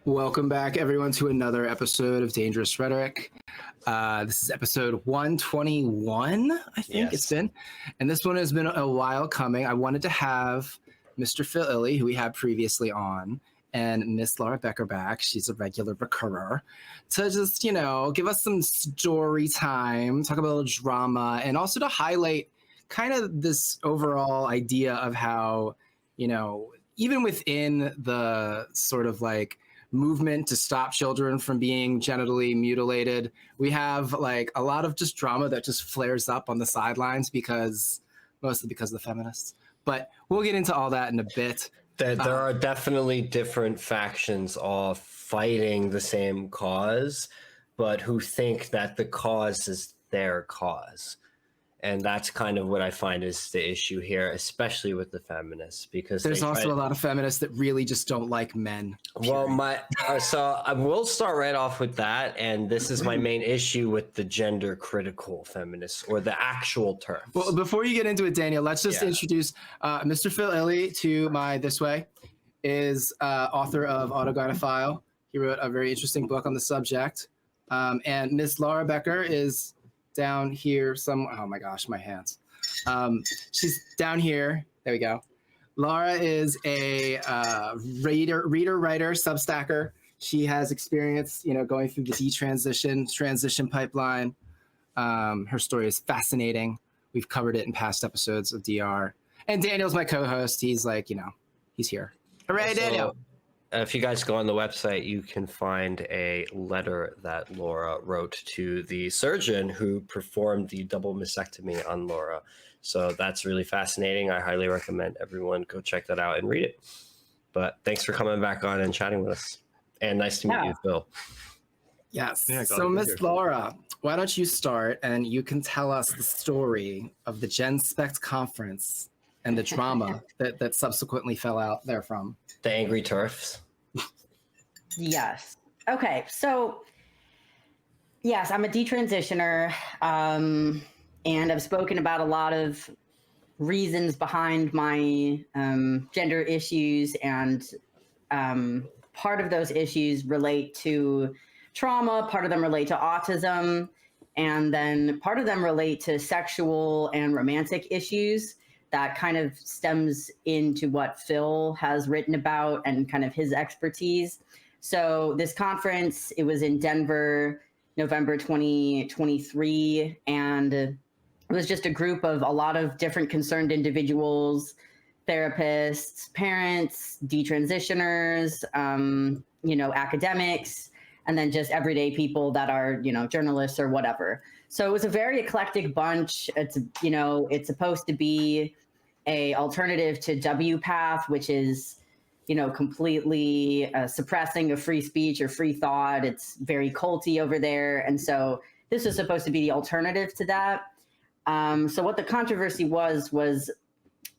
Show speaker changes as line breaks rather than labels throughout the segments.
Welcome back, everyone, to another episode of Dangerous Rhetoric. This is episode 121, I think it's been. And this one has been a while coming. I wanted to have Mr. Phil Illy, who we had previously on, and Miss Laura Becker back. She's a regular recurrer, to just, give us some story time, talk about a little drama, and also to highlight kind of this overall idea of how, even within the sort of like movement to stop children from being genitally mutilated, we have like a lot of just drama that just flares up on the sidelines mostly because of the feminists. But we'll get into all that in a bit.
There are definitely different factions all fighting the same cause, but who think that the cause is their cause. And that's kind of what I find is the issue here, especially with the feminists, because
there's also a lot of feminists that really just don't like men.
Period. Well, so I will start right off with that, and this is my main issue with the gender critical feminists, or the actual terms.
Well, before you get into it, Daniel, let's just introduce Mr. Phil Illy to my this way. Is author of Autogynephile. He wrote a very interesting book on the subject, and Miss Laura Becker is down here oh my gosh, my hands. She's down here. There we go. Laura is a reader, writer, substacker. She has experience, going through the transition pipeline. Her story is fascinating. We've covered it in past episodes of DR. And Daniel's my co-host. He's like, he's here. Hooray, Daniel.
If you guys go on the website, you can find a letter that Laura wrote to the surgeon who performed the double mastectomy on Laura. So that's really fascinating. I highly recommend everyone go check that out and read it. But thanks for coming back on and chatting with us. And nice to meet you, Phil.
Yes. Yeah, so Miss Laura, why don't you start and you can tell us the story of the Gen Spect conference and the drama that subsequently fell out therefrom.
The angry turfs.
Yes. Okay. So, yes, I'm a detransitioner, and I've spoken about a lot of reasons behind my gender issues, and part of those issues relate to trauma, part of them relate to autism, and then part of them relate to sexual and romantic issues. That kind of stems into what Phil has written about and kind of his expertise. So this conference, it was in Denver, November 2023, and it was just a group of a lot of different concerned individuals, therapists, parents, detransitioners, academics, and then just everyday people that are, journalists or whatever. So it was a very eclectic bunch. It's supposed to be a alternative to WPATH, which is, completely suppressing of free speech or free thought. It's very culty over there. And so this was supposed to be the alternative to that. So what the controversy was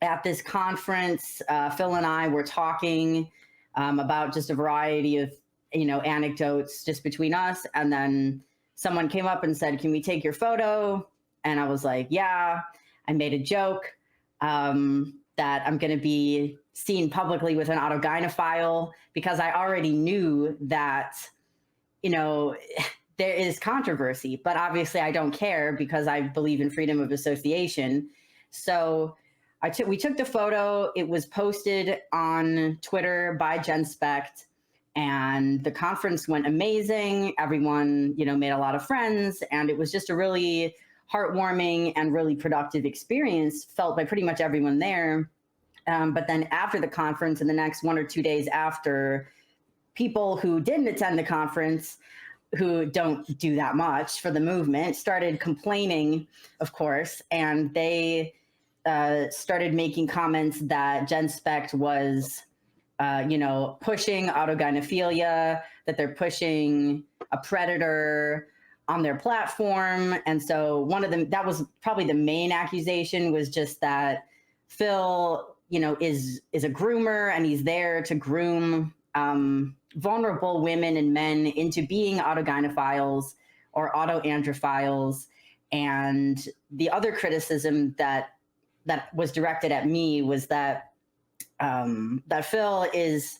at this conference, Phil and I were talking about just a variety of, anecdotes just between us. And then someone came up and said, "Can we take your photo?" And I was like, yeah. I made a joke that I'm going to be seen publicly with an autogynephile, because I already knew that, there is controversy, but obviously I don't care because I believe in freedom of association. So we took the photo. It was posted on Twitter by Gen Spect, and the conference went amazing. Everyone, made a lot of friends, and it was just a really heartwarming and really productive experience felt by pretty much everyone there. But then after the conference, in the next 1 or 2 days after, people who didn't attend the conference, who don't do that much for the movement, started complaining, of course, and they started making comments that Gen Spect was, pushing autogynephilia, that they're pushing a predator on their platform. And so one of them, that was probably the main accusation, was just that Phil, is a groomer, and he's there to groom vulnerable women and men into being autogynephiles or autoandrophiles. And the other criticism that was directed at me was that that Phil is,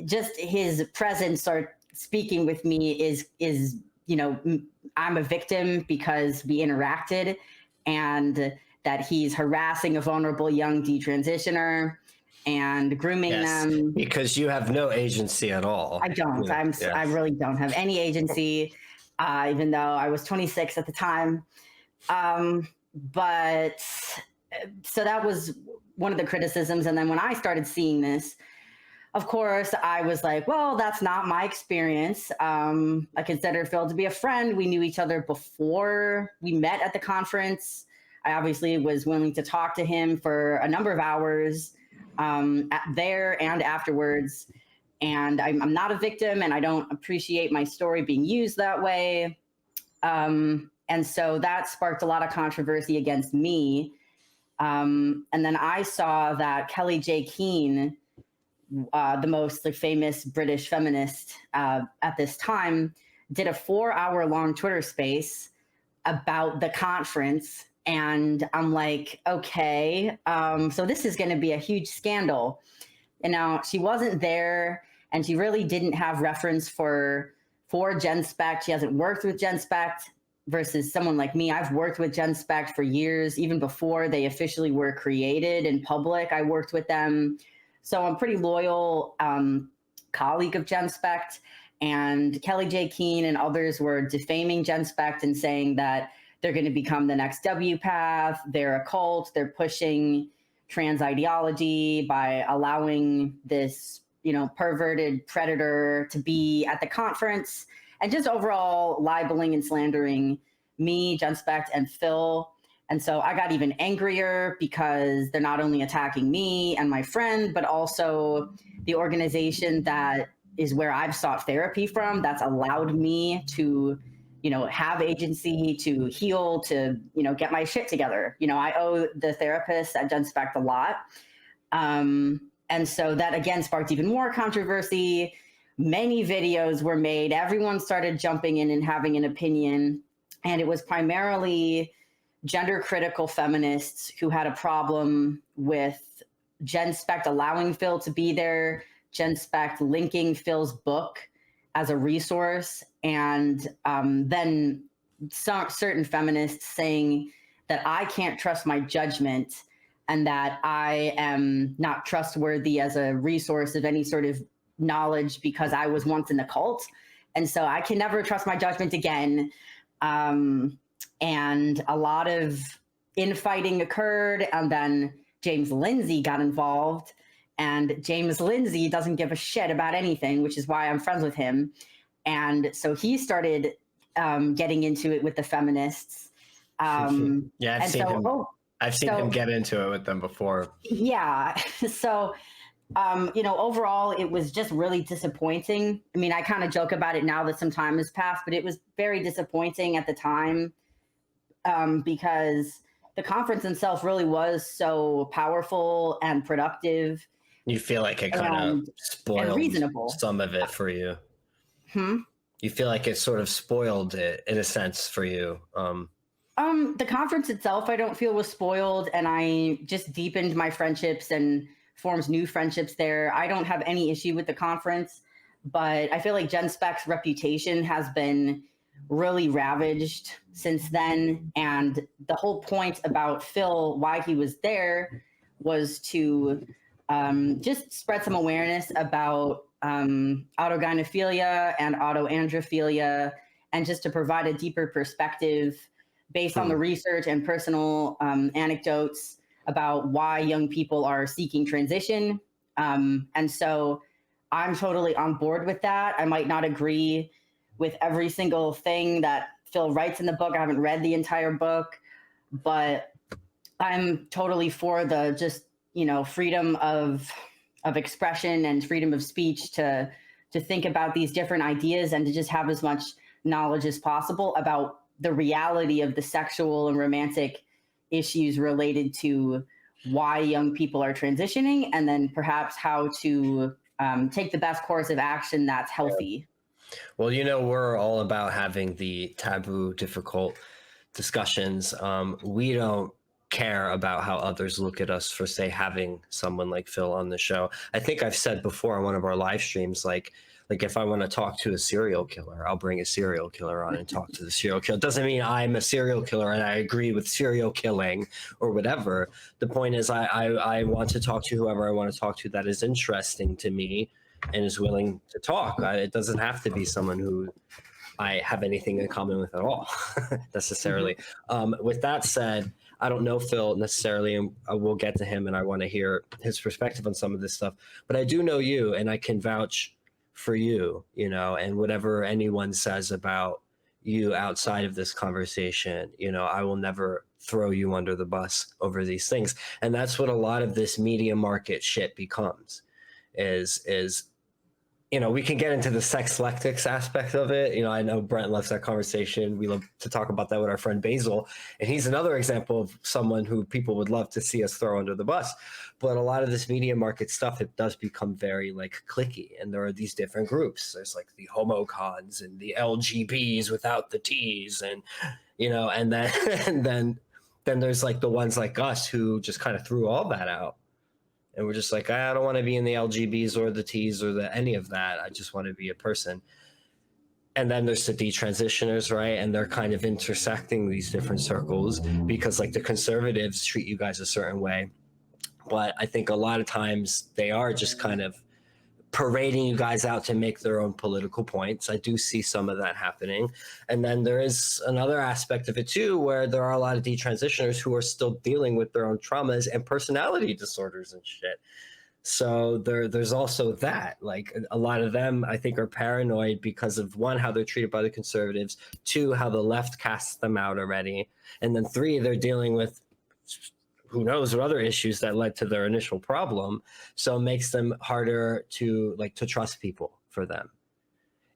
just his presence or speaking with me is, you know, I'm a victim because we interacted, and that he's harassing a vulnerable young detransitioner and grooming them.
Because you have no agency at all.
I don't. I really don't have any agency, even though I was 26 at the time. But so that was one of the criticisms. And then when I started seeing this, of course, I was like, well, that's not my experience. I consider Phil to be a friend. We knew each other before we met at the conference. I obviously was willing to talk to him for a number of hours there and afterwards. And I'm not a victim, and I don't appreciate my story being used that way. And so that sparked a lot of controversy against me. And then I saw that Kellie Jay Keen, the most famous British feminist at this time, did a 4-hour-long Twitter space about the conference. And I'm like, okay, so this is going to be a huge scandal. And now she wasn't there, and she really didn't have reference for GenSpect. She hasn't worked with GenSpect versus someone like me. I've worked with GenSpect for years, even before they officially were created in public. I worked with them. So I'm a pretty loyal colleague of GenSpect, and Kellie Jay Keen and others were defaming GenSpect and saying that they're going to become the next WPATH. They're a cult. They're pushing trans ideology by allowing this, you know, perverted predator to be at the conference, and just overall libeling and slandering me, GenSpect, and Phil. And so I got even angrier because they're not only attacking me and my friend, but also the organization that is where I've sought therapy from, that's allowed me to, you know, have agency, to heal, to, you know, get my shit together. You know, I owe the therapist at GenSpect a lot. And so that, again, sparked even more controversy. Many videos were made. Everyone started jumping in and having an opinion. And it was primarily gender critical feminists who had a problem with GenSpect allowing Phil to be there, GenSpect linking Phil's book as a resource, and then certain feminists saying that I can't trust my judgment and that I am not trustworthy as a resource of any sort of knowledge because I was once in the cult. And so I can never trust my judgment again. And a lot of infighting occurred, and then James Lindsay got involved, and James Lindsay doesn't give a shit about anything, which is why I'm friends with him. And so he started getting into it with the feminists.
Yeah, I've seen him get into it with them before.
Yeah. So, you know, overall, it was just really disappointing. I mean, I kind of joke about it now that some time has passed, but it was very disappointing at the time because the conference itself really was so powerful and productive.
You feel like it kind of spoiled some of it for you. You feel like it sort of spoiled it in a sense for you.
The conference itself, I don't feel was spoiled, and I just deepened my friendships and formed new friendships there. I don't have any issue with the conference, but I feel like GenSpect's reputation has been really ravaged since then. And the whole point about Phil, why he was there, was to just spread some awareness about autogynephilia and autoandrophilia, and just to provide a deeper perspective based on the research and personal anecdotes about why young people are seeking transition. And so I'm totally on board with that. I might not agree with every single thing that Phil writes in the book. I haven't read the entire book, but I'm totally for the just, you know, freedom of expression and freedom of speech to think about these different ideas and to just have as much knowledge as possible about the reality of the sexual and romantic issues related to why young people are transitioning, and then perhaps how to take the best course of action that's healthy.
Well, you know, we're all about having the taboo, difficult discussions. We don't care about how others look at us for, say, having someone like Phil on the show. I think I've said before on one of our live streams, like if I want to talk to a serial killer, I'll bring a serial killer on and talk to the serial killer. It doesn't mean I'm a serial killer and I agree with serial killing or whatever. The point is I want to talk to whoever I want to talk to that is interesting to me and is willing to talk. It doesn't have to be someone who I have anything in common with at all, necessarily. With that said, I don't know Phil necessarily, and we'll get to him, and I want to hear his perspective on some of this stuff. But I do know you, and I can vouch for you, and whatever anyone says about you outside of this conversation, I will never throw you under the bus over these things. And that's what a lot of this media market shit becomes, is we can get into the sexlectics aspect of it. I know Brent loves that conversation. We love to talk about that with our friend Basil. And he's another example of someone who people would love to see us throw under the bus. But a lot of this media market stuff, it does become very cliquey. And there are these different groups. There's the homocons and the LGBs without the T's. And, and then, and then there's the ones like us who just kind of threw all that out. And we're just I don't want to be in the LGBs or the T's or any of that. I just want to be a person. And then there's the detransitioners, right? And they're kind of intersecting these different circles because the conservatives treat you guys a certain way. But I think a lot of times they are just kind of parading you guys out to make their own political points. I do see some of that happening. And then there is another aspect of it too, where there are a lot of detransitioners who are still dealing with their own traumas and personality disorders and shit. So there's also that. A lot of them, I think, are paranoid because of, one, how they're treated by the conservatives, two, how the left casts them out already, and then three, they're dealing with who knows what other issues that led to their initial problem. So it makes them harder to trust people for them.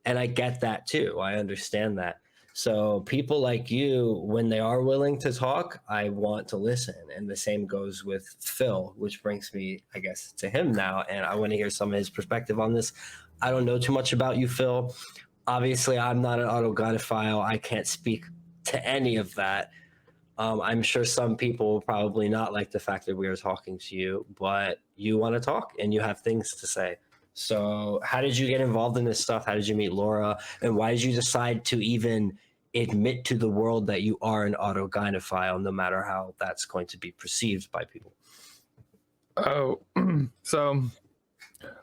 And I get that too. I understand that. So people like you, when they are willing to talk, I want to listen. And the same goes with Phil, which brings me, I guess, to him now. And I want to hear some of his perspective on this. I don't know too much about you, Phil. Obviously, I'm not an autogynephile. I can't speak to any of that. I'm sure some people will probably not like the fact that we are talking to you, but you want to talk and you have things to say. So how did you get involved in this stuff? How did you meet Laura? And why did you decide to even admit to the world that you are an autogynephile, no matter how that's going to be perceived by people?
Oh, so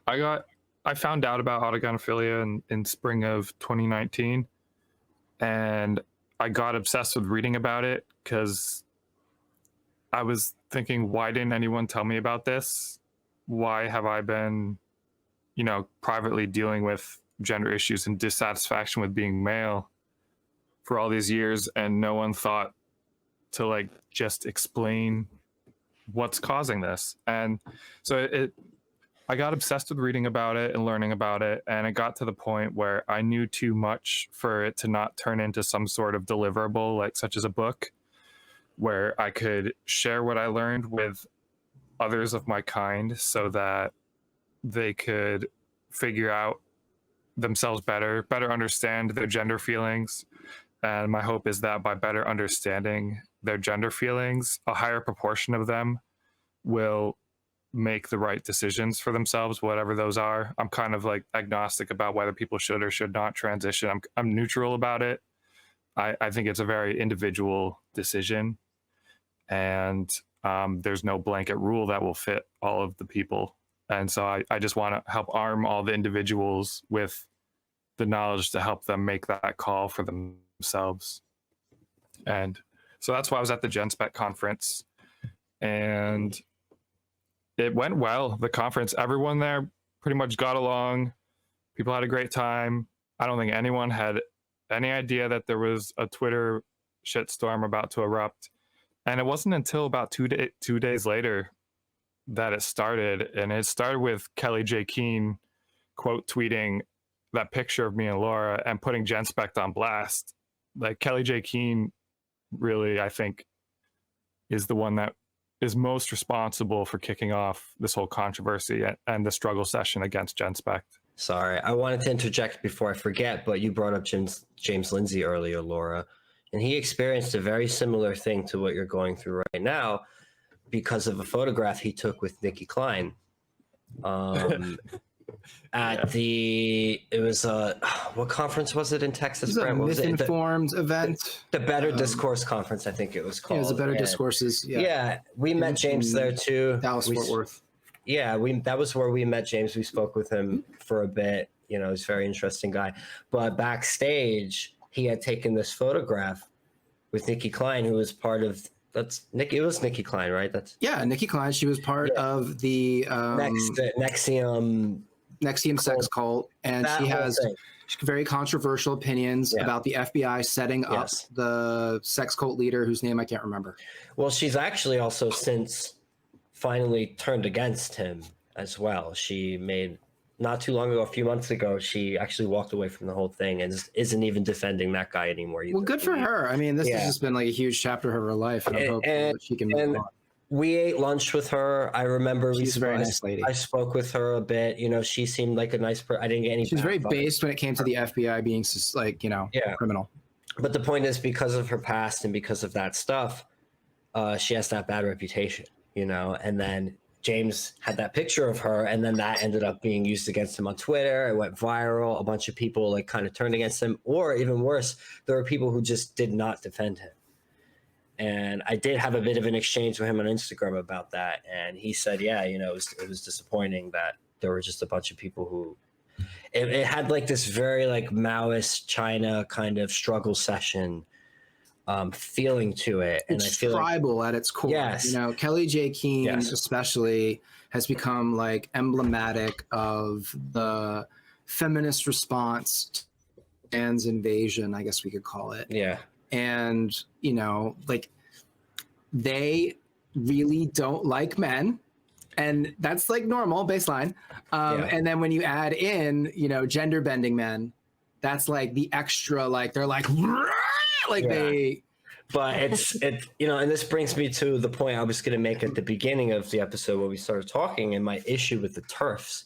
I found out about autogynephilia in spring of 2019, and I got obsessed with reading about it because I was thinking, why didn't anyone tell me about this? Why have I been, privately dealing with gender issues and dissatisfaction with being male for all these years, and no one thought to just explain what's causing this? And so I got obsessed with reading about it and learning about it, and it got to the point where I knew too much for it to not turn into some sort of deliverable, such as a book, where I could share what I learned with others of my kind so that they could figure out themselves better understand their gender feelings. And my hope is that by better understanding their gender feelings, a higher proportion of them will make the right decisions for themselves, whatever those are. I'm kind of agnostic about whether people should or should not transition. I'm neutral about it. I think it's a very individual decision, and there's no blanket rule that will fit all of the people. And so I just want to help arm all the individuals with the knowledge to help them make that call for themselves. And so that's why I was at the GenSpec conference, and it went well. The conference, everyone there pretty much got along. People had a great time. I don't think anyone had any idea that there was a Twitter shitstorm about to erupt. And it wasn't until about 2 days later that it started. And it started with Kellie Jay Keen quote tweeting that picture of me and Laura and putting GenSpec on blast. Kellie Jay Keen really, I think, is the one that is most responsible for kicking off this whole controversy and the struggle session against GenSpec.
Sorry, I wanted to interject before I forget, but you brought up James Lindsay earlier, Laura. And he experienced a very similar thing to what you're going through right now because of a photograph he took with Nikki Klein. At it was what conference was it in Texas?
It was a
Brent?
misinformed event.
The Better Discourse Conference, I think it was called.
Yeah, it was the Better Discourses. Yeah.
Yeah, we met James there too.
Dallas Fort Worth.
Yeah, that was where we met James. We spoke with him for a bit. You know, he's a very interesting guy. But backstage, he had taken this photograph with Nikki Klein, who was part of it was Nikki Klein, right?
Nikki Klein. She was part of the
NXIVM
sex cult, and she has very controversial opinions about the FBI setting up the sex cult leader, whose name I can't remember.
Well, she's actually also since finally turned against him as well. She made, not too long ago, a few months ago, she actually walked away from the whole thing and isn't even defending that guy anymore either.
Well, good for her. I mean, this has just been like a huge chapter of her life, and I hope that she can move on.
We ate lunch with her. I remember
she's a very nice lady.
I spoke with her a bit. You know, she seemed like a nice person. I didn't get any.
She's very based when it came to the FBI being like, criminal.
But the point is, because of her past and because of that stuff, she has that bad reputation, you know. And then James had that picture of her, and then that ended up being used against him on Twitter. It went viral. A bunch of people like kind of turned against him, or even worse, there were people who just did not defend him. And I did have a bit of an exchange with him on Instagram about that. And he said, yeah, you know, it was disappointing that there were just a bunch of people who it had like this very like Maoist China kind of struggle session feeling to it. And
it's
I feel
tribal at its core.
Yes.
You know, Kellie Jay Keen especially has become like emblematic of the feminist response to Dan's invasion, I guess we could call it.
Yeah.
And, you know, like they really don't like men. And that's like normal baseline. And then when you add in, you know, gender bending men, that's like the extra, like they're like they.
But it's you know, and this brings me to the point I was going to make at the beginning of the episode when we started talking, and my issue with the TERFs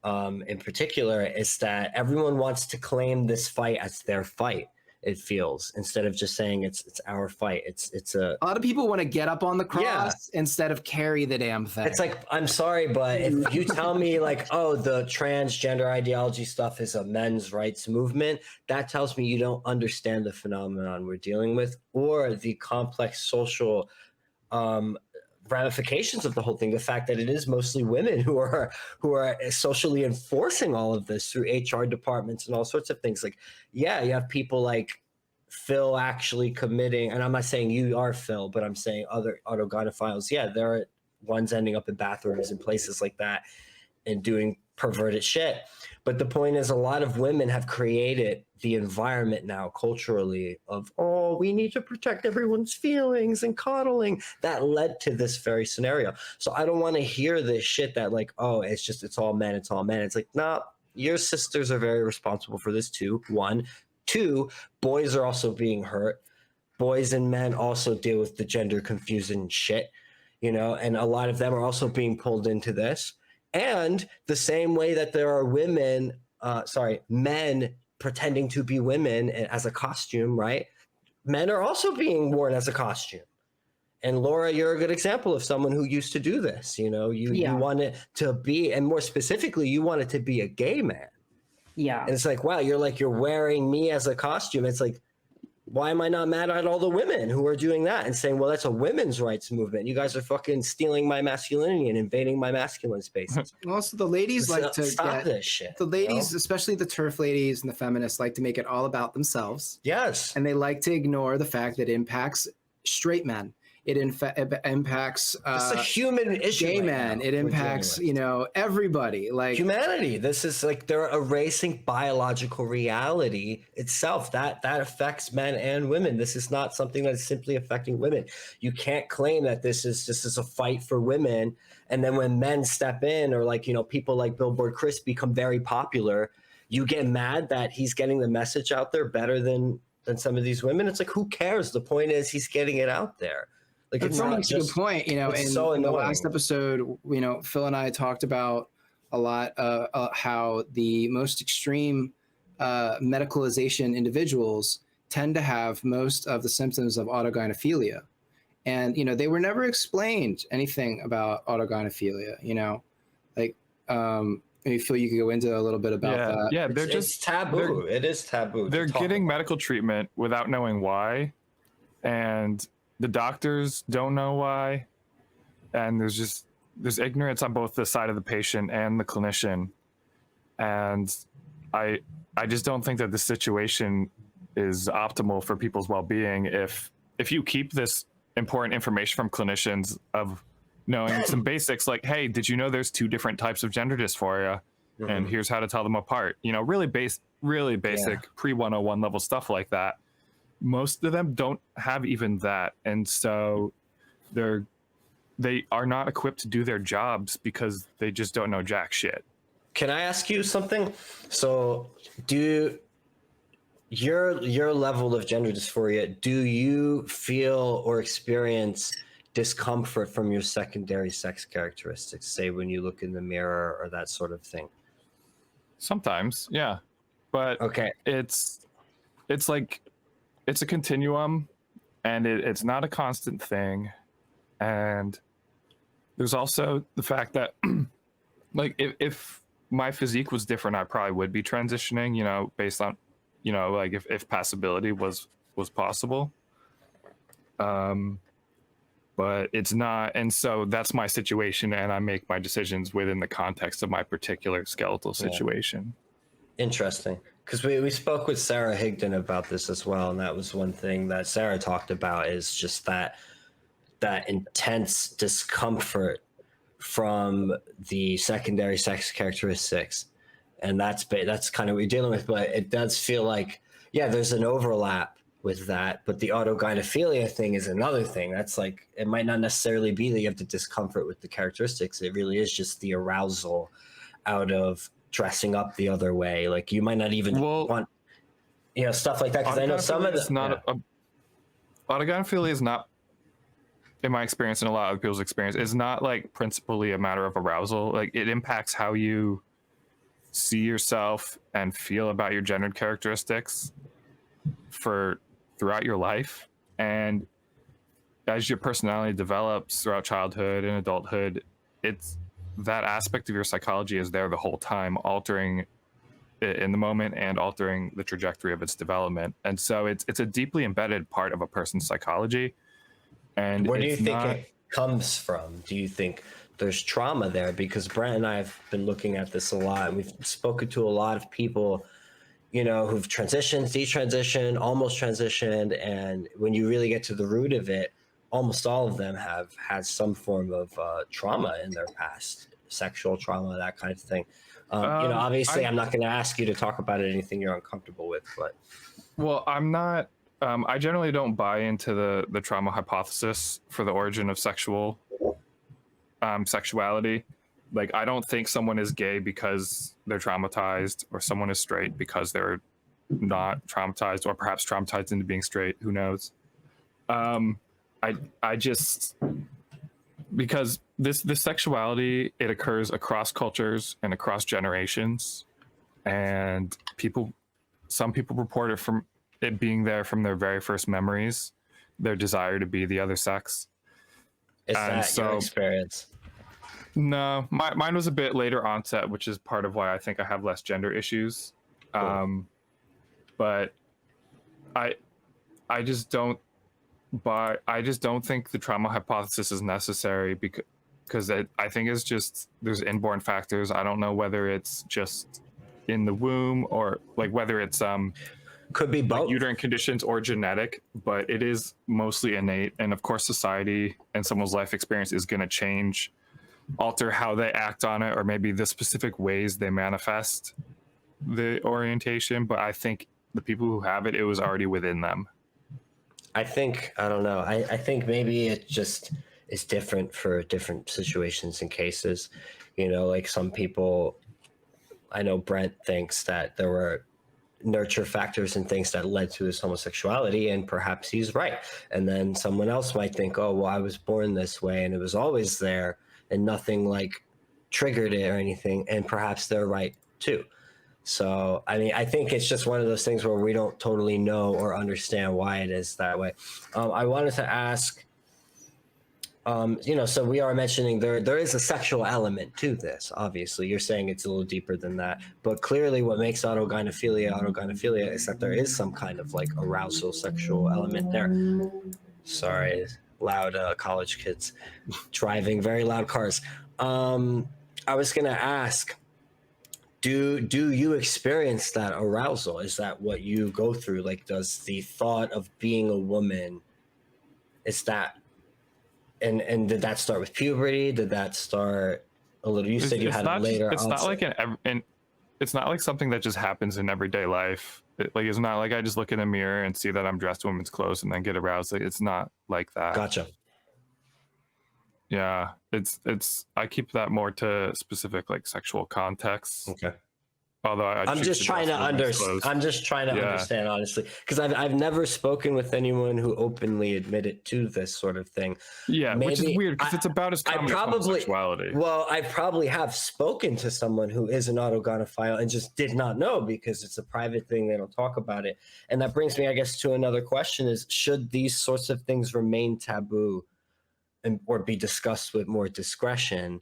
in particular is that everyone wants to claim this fight as their fight. It feels, instead of just saying it's our fight. It's a
lot of people want to get up on the cross instead of carry the damn thing.
It's like, I'm sorry, but if you tell me like, oh, the transgender ideology stuff is a men's rights movement, that tells me you don't understand the phenomenon we're dealing with or the complex social ramifications of the whole thing. The fact that it is mostly women who are socially enforcing all of this through HR departments and all sorts of things. Like, yeah, you have people like Phil actually committing, and I'm not saying you are Phil, but I'm saying other autogynephiles. Yeah, there are ones ending up in bathrooms and places like that and doing perverted shit. But the point is, a lot of women have created the environment now culturally of, oh, we need to protect everyone's feelings and coddling. That led to this very scenario. So I don't want to hear this shit that like, oh, it's all men. It's all men. It's like, nah, your sisters are very responsible for this too. 1, 2, boys are also being hurt. Boys and men also deal with the gender confusing shit, you know, and a lot of them are also being pulled into this. And the same way that there are men pretending to be women as a costume, right? Men are also being worn as a costume. And Laura, you're a good example of someone who used to do this. You know, you wanted to be, and more specifically, you wanted to be a gay man.
Yeah.
And it's like, wow, you're wearing me as a costume. It's like, why am I not mad at all the women who are doing that and saying, well, that's a women's rights movement. You guys are fucking stealing my masculinity and invading my masculine spaces.
Also, the ladies like to
stop this shit.
The ladies, especially the TERF ladies and the feminists, like to make it all about themselves.
Yes.
And they like to ignore the fact that it impacts straight men. It impacts
it's a human issue.
Gay men. It impacts, you know, everybody. Like
humanity. This is like they're erasing biological reality itself. That affects men and women. This is not something that's simply affecting women. You can't claim that this is a fight for women. And then when men step in, or like, you know, people like Billboard Chris become very popular, you get mad that he's getting the message out there better than some of these women. It's like, who cares? The point is he's getting it out there. Like,
it's a good point. You know, in the last episode, you know, Phil and I talked about a lot how the most extreme medicalization individuals tend to have most of the symptoms of autogynephilia. And, you know, they were never explained anything about autogynephilia, you know, like, I feel you could go into a little bit about that.
Yeah,
It's taboo. It is taboo.
They're getting medical treatment without knowing why, and the doctors don't know why, and there's ignorance on both the side of the patient and the clinician, and I just don't think that the situation is optimal for people's well-being if you keep this important information from clinicians of knowing some basics like, hey, did you know there's 2 different types of gender dysphoria? Mm-hmm. And here's how to tell them apart. You know, really basic pre-101 level stuff like that. Most of them don't have even that. And so they are not equipped to do their jobs because they just don't know jack shit.
Can I ask you something? So your level of gender dysphoria, do you feel or experience discomfort from your secondary sex characteristics, say when you look in the mirror or that sort of thing?
Sometimes, yeah. But
okay,
it's like it's a continuum, and it's not a constant thing. And there's also the fact that like if my physique was different, I probably would be transitioning, you know, based on, you know, like if passability was possible. But it's not, and so that's my situation, and I make my decisions within the context of my particular skeletal situation.
Interesting, because we spoke with Sarah Higdon about this as well, and that was one thing that Sarah talked about, is just that intense discomfort from the secondary sex characteristics, and that's kind of what you're dealing with. But it does feel like, yeah, there's an overlap with that, but the autogynephilia thing is another thing. That's like, it might not necessarily be that you have the discomfort with the characteristics. It really is just the arousal out of dressing up the other way. Like you might not even want, you know, stuff like that. Because I know some of the
autogynephilia is not, in my experience and a lot of people's experience, is not like principally a matter of arousal. Like it impacts how you see yourself and feel about your gendered characteristics throughout your life. And as your personality develops throughout childhood and adulthood, it's that aspect of your psychology is there the whole time, altering it in the moment and altering the trajectory of its development. And so it's a deeply embedded part of a person's psychology. And
where do you think it comes from? Do you think there's trauma there? Because Brent and I have been looking at this a lot, and we've spoken to a lot of people, you know, who've transitioned, detransitioned, almost transitioned. And when you really get to the root of it, almost all of them have had some form of trauma in their past, sexual trauma, that kind of thing. You know, obviously I'm not going to ask you to talk about anything you're uncomfortable with, but.
Well, I'm not, I generally don't buy into the trauma hypothesis for the origin of sexuality. Like, I don't think someone is gay because they're traumatized, or someone is straight because they're not traumatized, or perhaps traumatized into being straight. Who knows? I just, because this sexuality, it occurs across cultures and across generations, and some people report it from it being there from their very first memories, their desire to be the other sex.
Is that your experience?
No, mine was a bit later onset, which is part of why I think I have less gender issues. Cool. But I just don't think the trauma hypothesis is necessary, because I think it's just, there's inborn factors. I don't know whether it's just in the womb, or like whether it's
could be both,
like uterine conditions or genetic, but it is mostly innate. And of course, society and someone's life experience is going to alter how they act on it, or maybe the specific ways they manifest the orientation. But I think the people who have it, it was already within them.
I don't know. I think maybe it just is different for different situations and cases. You know, like some people, I know Brent thinks that there were nurture factors and things that led to his homosexuality, and perhaps he's right. And then someone else might think, oh, well, I was born this way and it was always there and nothing like triggered it or anything. And perhaps they're right too. So, I mean, I think it's just one of those things where we don't totally know or understand why it is that way. I wanted to ask, so we are mentioning there is a sexual element to this. Obviously, you're saying it's a little deeper than that, but clearly what makes autogynephilia is that there is some kind of like arousal sexual element there. Sorry, loud college kids driving very loud cars. I was going to ask, do you experience that arousal? Is that what you go through? Like, does the thought of being a woman, is that, and did that start with puberty? Did that start a little, you said you had a later
it's not like it's not like something that just happens in everyday life. It's not like I just look in the mirror and see that I'm dressed in women's clothes and then get aroused. Like, it's not like that.
Gotcha.
Yeah, it's I keep that more to specific like sexual contexts.
Okay.
Although
I'm just trying to understand, honestly, because I've never spoken with anyone who openly admitted to this sort of thing.
Yeah, which is weird because it's about as common as homosexuality.
Well, I probably have spoken to someone who is an autogynephile and just did not know because it's a private thing. They don't talk about it. And that brings me, I guess, to another question: is should these sorts of things remain taboo or be discussed with more discretion?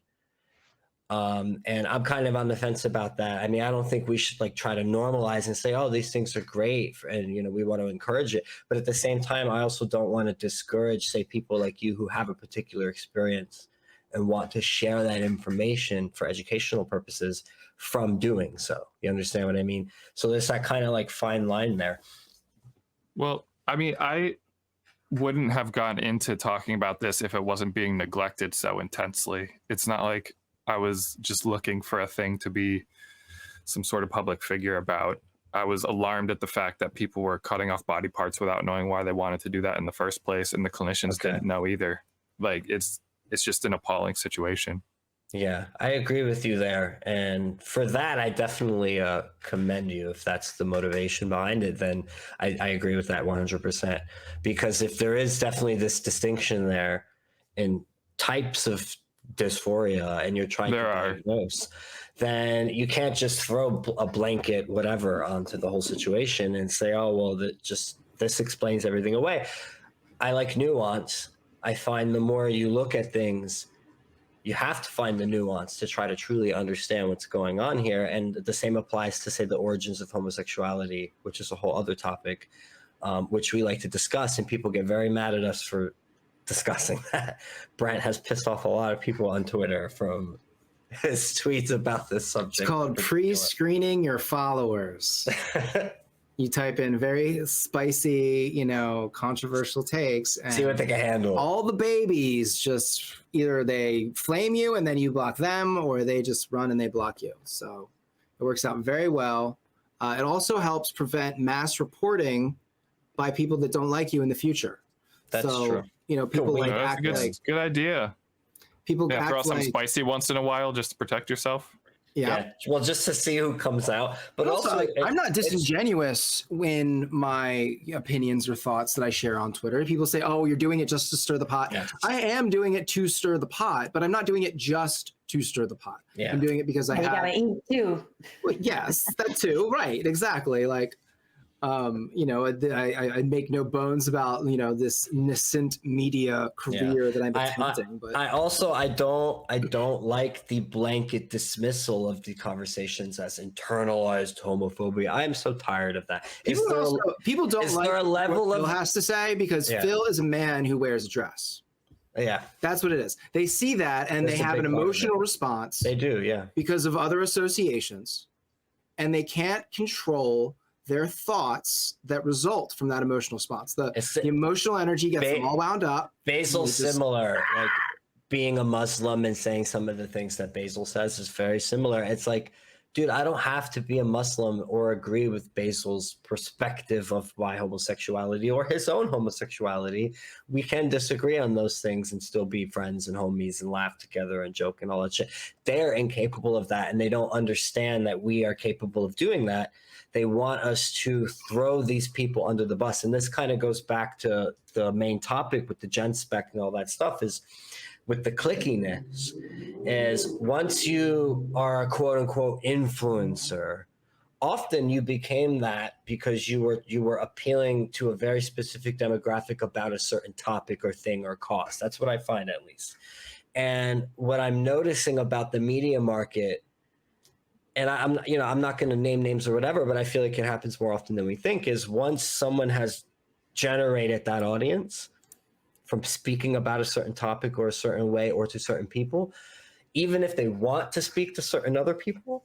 And I'm kind of on the fence about that. I mean, I don't think we should like try to normalize and say, oh, these things are great, and we want to encourage it. But at the same time, I also don't want to discourage, say, people like you who have a particular experience and want to share that information for educational purposes from doing so. You understand what I mean? So there's that kind of like fine line there.
Well, I mean, I wouldn't have gone into talking about this if it wasn't being neglected so intensely. It's not like I was just looking for a thing to be some sort of public figure about. I was alarmed at the fact that people were cutting off body parts without knowing why they wanted to do that in the first place, and the clinicians didn't know either. Like, it's just an appalling situation.
Yeah, I agree with you there. And for that, I definitely commend you. If that's the motivation behind it, then I agree with that 100%. Because if there is definitely this distinction there in types of dysphoria and you're trying to diagnose, then you can't just throw a blanket whatever onto the whole situation and say, oh, well, this explains everything away. I like nuance. I find the more you look at things, you have to find the nuance to try to truly understand what's going on here. And the same applies to, say, the origins of homosexuality, which is a whole other topic, which we like to discuss, and people get very mad at us for discussing that. Brent has pissed off a lot of people on Twitter from his tweets about this subject.
It's called pre-screening your followers. You type in very spicy, controversial takes, and
see what they can handle. All
the babies just either they flame you and then you block them, or they just run and they block you. So it works out very well. It also helps prevent mass reporting by people that don't like you in the future.
That's true.
People like act like
good idea.
People act
throw some
like
spicy once in a while just to protect yourself.
Yeah.
Well, just to see who comes out. But also
I'm not disingenuous in my opinions or thoughts that I share on Twitter. People say, oh, you're doing it just to stir the pot. Yeah. I am doing it to stir the pot, but I'm not doing it just to stir the pot. Yeah. I'm doing it because I
gotta eat too.
Well, yes, that too. Right. Exactly. Like, I make no bones about this nascent media career that I'm attempting. But
I don't like the blanket dismissal of the conversations as internalized homophobia. I am so tired of that.
People don't like
there a level
what
of
Phil has to say because Phil is a man who wears a dress.
Yeah,
that's what it is. They see that and they have an emotional response.
They do, yeah,
because of other associations, and they can't control their thoughts that result from that emotional response. The emotional energy gets them all wound up.
Basil's similar, like being a Muslim and saying some of the things that Basil says is very similar. It's like, dude, I don't have to be a Muslim or agree with Basil's perspective of why homosexuality or his own homosexuality. We can disagree on those things and still be friends and homies and laugh together and joke and all that shit. They're incapable of that, and they don't understand that we are capable of doing that. They want us to throw these people under the bus. And this kind of goes back to the main topic with the gen spec and all that stuff, is with the clickiness, is once you are a quote unquote influencer often you became that because you were appealing to a very specific demographic about a certain topic or thing or cause. That's what I find, at least. And what I'm noticing about the media market, and I'm not going to name names or whatever, but I feel like it happens more often than we think, is once someone has generated that audience from speaking about a certain topic or a certain way or to certain people, even if they want to speak to certain other people,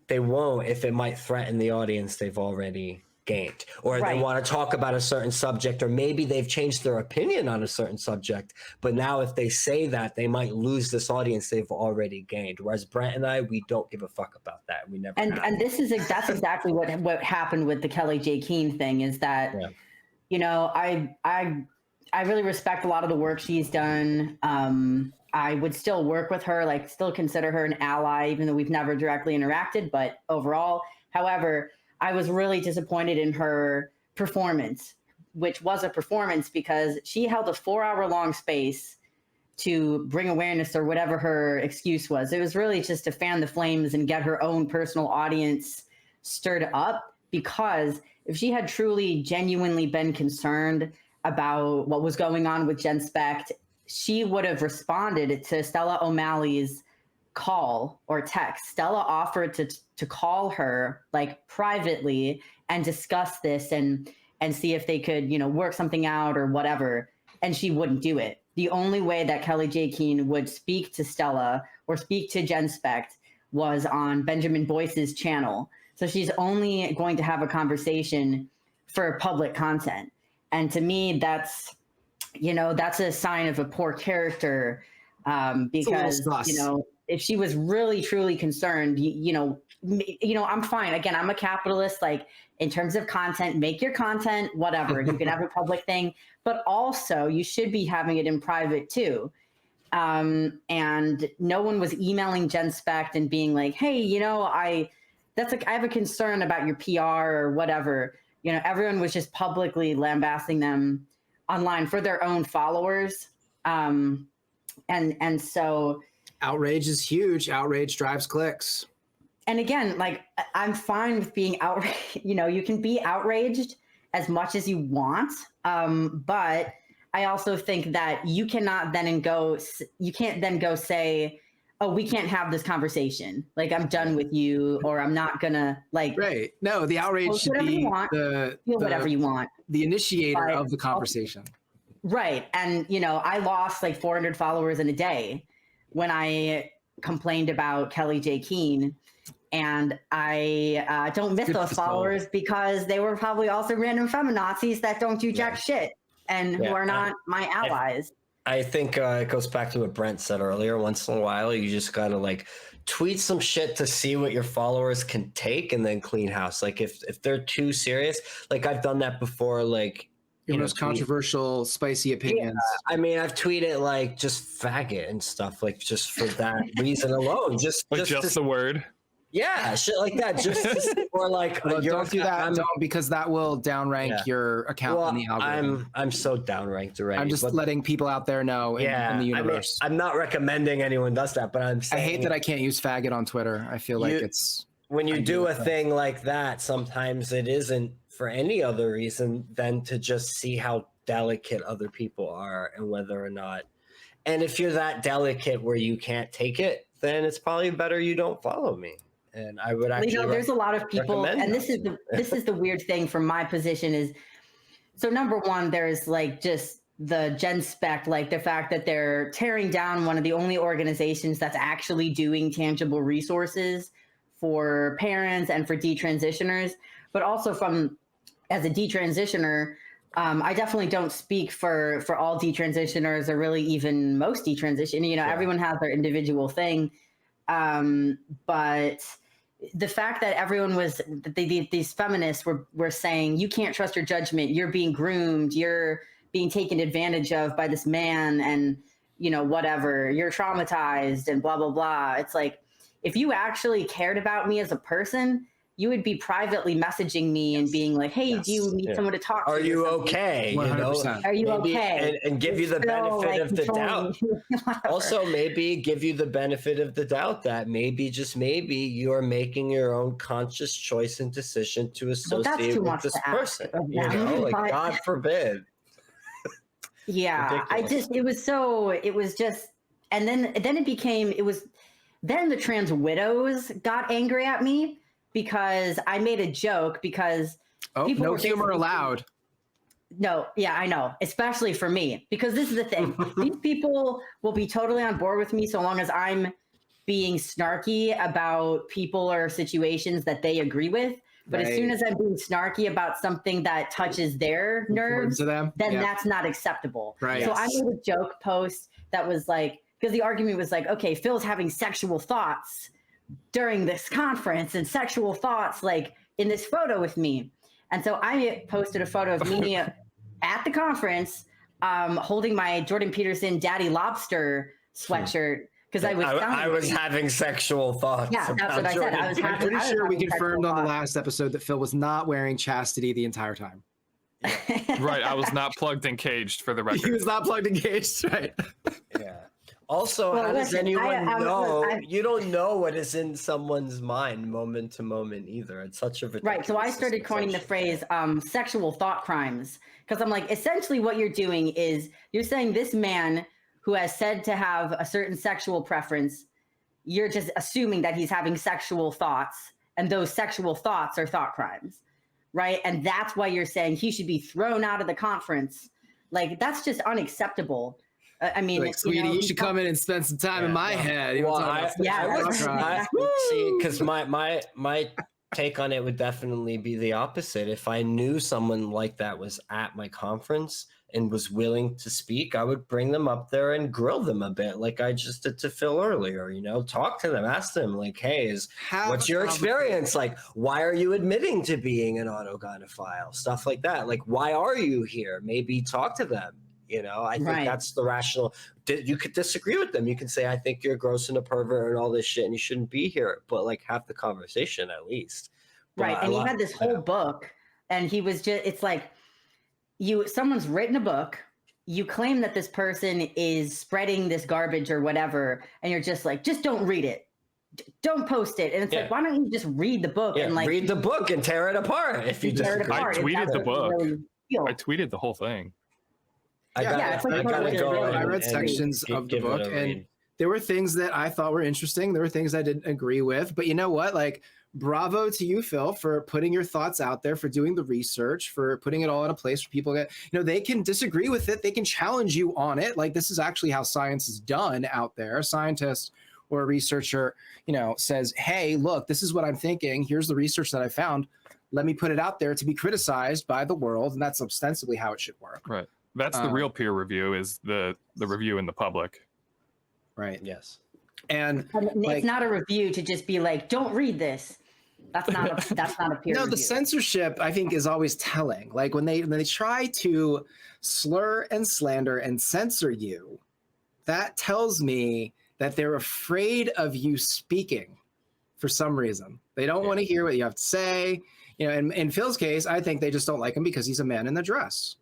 they won't if it might threaten the audience they've already gained, or they want to talk about a certain subject, or maybe they've changed their opinion on a certain subject, but now if they say that, they might lose this audience they've already gained. Whereas Brent and I, we don't give a fuck about that. We never
and that's exactly what happened with the Kellie Jay Keen thing, is that I really respect a lot of the work she's done. I would still work with her, like still consider her an ally, even though we've never directly interacted, but overall. However, I was really disappointed in her performance, which was a performance because she held a 4-hour-long space to bring awareness or whatever her excuse was. It was really just to fan the flames and get her own personal audience stirred up, because if she had truly, genuinely been concerned about what was going on with Jen Specht, she would have responded to Stella O'Malley's call or text. Stella offered to call her like privately and discuss this and see if they could, work something out or whatever. And she wouldn't do it. The only way that Kellie Jay Keen would speak to Stella or speak to Jen Specht was on Benjamin Boyce's channel. So she's only going to have a conversation for public content. And to me, that's a sign of a poor character, because, if she was really, truly concerned, I'm fine. Again, I'm a capitalist, like in terms of content, make your content, whatever, you can have a public thing, but also you should be having it in private too. And no one was emailing Jen Specht and being like, hey, I have a concern about your PR or whatever. Everyone was just publicly lambasting them online for their own followers. And so
outrage is huge. Outrage drives clicks.
And again, like, I'm fine with being outraged. You can be outraged as much as you want. But I also think that you can't then go say, oh, we can't have this conversation. Like, I'm done with you, or I'm not gonna like.
Right. No, the outrage should be
whatever you want.
The initiator of the conversation.
Right. And, I lost like 400 followers in a day when I complained about Kellie Jay Keen. And I don't miss those followers because they were probably also random feminazis that don't do jack shit and who are not my allies.
I think it goes back to what Brent said earlier. Once in a while, you just gotta like tweet some shit to see what your followers can take, and then clean house. Like if they're too serious, like I've done that before. Like
your most controversial, spicy opinions.
Yeah, I mean, I've tweeted like just faggot and stuff, like just for that reason alone. Just
the word.
Yeah, shit like that. Just or like
don't do that. Don't, because that will downrank your account in the algorithm.
I'm so downranked already.
I'm just letting people out there know in the universe.
I mean, I'm not recommending anyone does that, but I'm saying,
I hate that I can't use faggot on Twitter. I feel like it's
when you do a thing like that, sometimes it isn't for any other reason than to just see how delicate other people are and whether or not. And if you're that delicate where you can't take it, then it's probably better you don't follow me. And I would actually,
there's a lot of people, and this is the weird thing from my position is, so number one, there's like just the Jen Specht, like the fact that they're tearing down one of the only organizations that's actually doing tangible resources for parents and for detransitioners, but also as a detransitioner, I definitely don't speak for all detransitioners or really even most detransition. Everyone has their individual thing. But the fact that everyone was, these feminists were saying, you can't trust your judgment, you're being groomed, you're being taken advantage of by this man, and, whatever, you're traumatized and blah, blah, blah. It's like, if you actually cared about me as a person, you would be privately messaging me and being like, hey, do you need someone to talk to?
Are you okay?
100%.
Are you
maybe,
okay?
and give you the benefit of the doubt.
Whatever.
Also, maybe give you the benefit of the doubt that maybe, just maybe, you're making your own conscious choice and decision to associate with this person. You know, like, God forbid.
Yeah,
Ridiculous.
it was just, and then then the trans widows got angry at me because I made a joke because people
no
were
humor allowed.
No, yeah, I know, especially for me, because this is the thing. These people will be totally on board with me so long as I'm being snarky about people or situations that they agree with. But as soon as I'm being snarky about something that touches their nerves, then that's not acceptable.
Right.
So I made a joke post that was like, because the argument was like, okay, Phil's having sexual thoughts during this conference and sexual thoughts like in this photo with me. And so I posted a photo of me at the conference holding my Jordan Peterson Daddy Lobster sweatshirt because I was
having sexual thoughts.
Yeah, that's what I said.
I'm pretty sure we confirmed on the last episode that Phil was not wearing chastity the entire time.
Right, I was not plugged and caged, for the record.
He was not plugged and caged, right?
Yeah. Also, how does anyone know? You don't know what is in someone's mind moment to moment either. It's such a ridiculous.
Right. So I started coining the phrase sexual thought crimes because I'm like, essentially what you're doing is you're saying this man who has said to have a certain sexual preference, you're just assuming that he's having sexual thoughts, and those sexual thoughts are thought crimes. Right. And that's why you're saying he should be thrown out of the conference. Like, that's just unacceptable. I mean,
like, sweetie, you should come in and spend some time in my head.
Well, I see, because my take on it would definitely be the opposite. If I knew someone like that was at my conference and was willing to speak, I would bring them up there and grill them a bit, like I just did to Phil earlier. You know, talk to them, ask them, like, hey, what's your experience? Like, why are you admitting to being an autogynephile? Stuff like that. Like, why are you here? Maybe talk to them. You know, I think that's the rational. You could disagree with them. You can say, I think you're gross and a pervert and all this shit and you shouldn't be here. But, like, have the conversation at least.
Right. And he had this whole book, and he was just, it's like, someone's written a book, you claim that this person is spreading this garbage or whatever, and you're just like, just don't read it. Don't post it. And it's like, why don't you just read the book and like
read the book and tear it apart if you disagree.
I tweeted the book. I tweeted the whole thing.
I read sections of the book, and there were things that I thought were interesting. There were things I didn't agree with, but you know what? Like, bravo to you, Phil, for putting your thoughts out there, for doing the research, for putting it all in a place where people get, you know, they can disagree with it. They can challenge you on it. Like, this is actually how science is done out there. A scientist or a researcher, you know, says, hey, look, this is what I'm thinking. Here's the research that I found. Let me put it out there to be criticized by the world. And that's ostensibly how it should work.
Right. That's the real peer review, is the review in the public.
Right.
Yes.
And
it's not a review to just be like, don't read this. That's not a peer review.
The censorship, I think, is always telling. Like, when they try to slur and slander and censor you, that tells me that they're afraid of you speaking for some reason. They don't want to hear what you have to say. You know, and in Phil's case, I think they just don't like him because he's a man in the dress.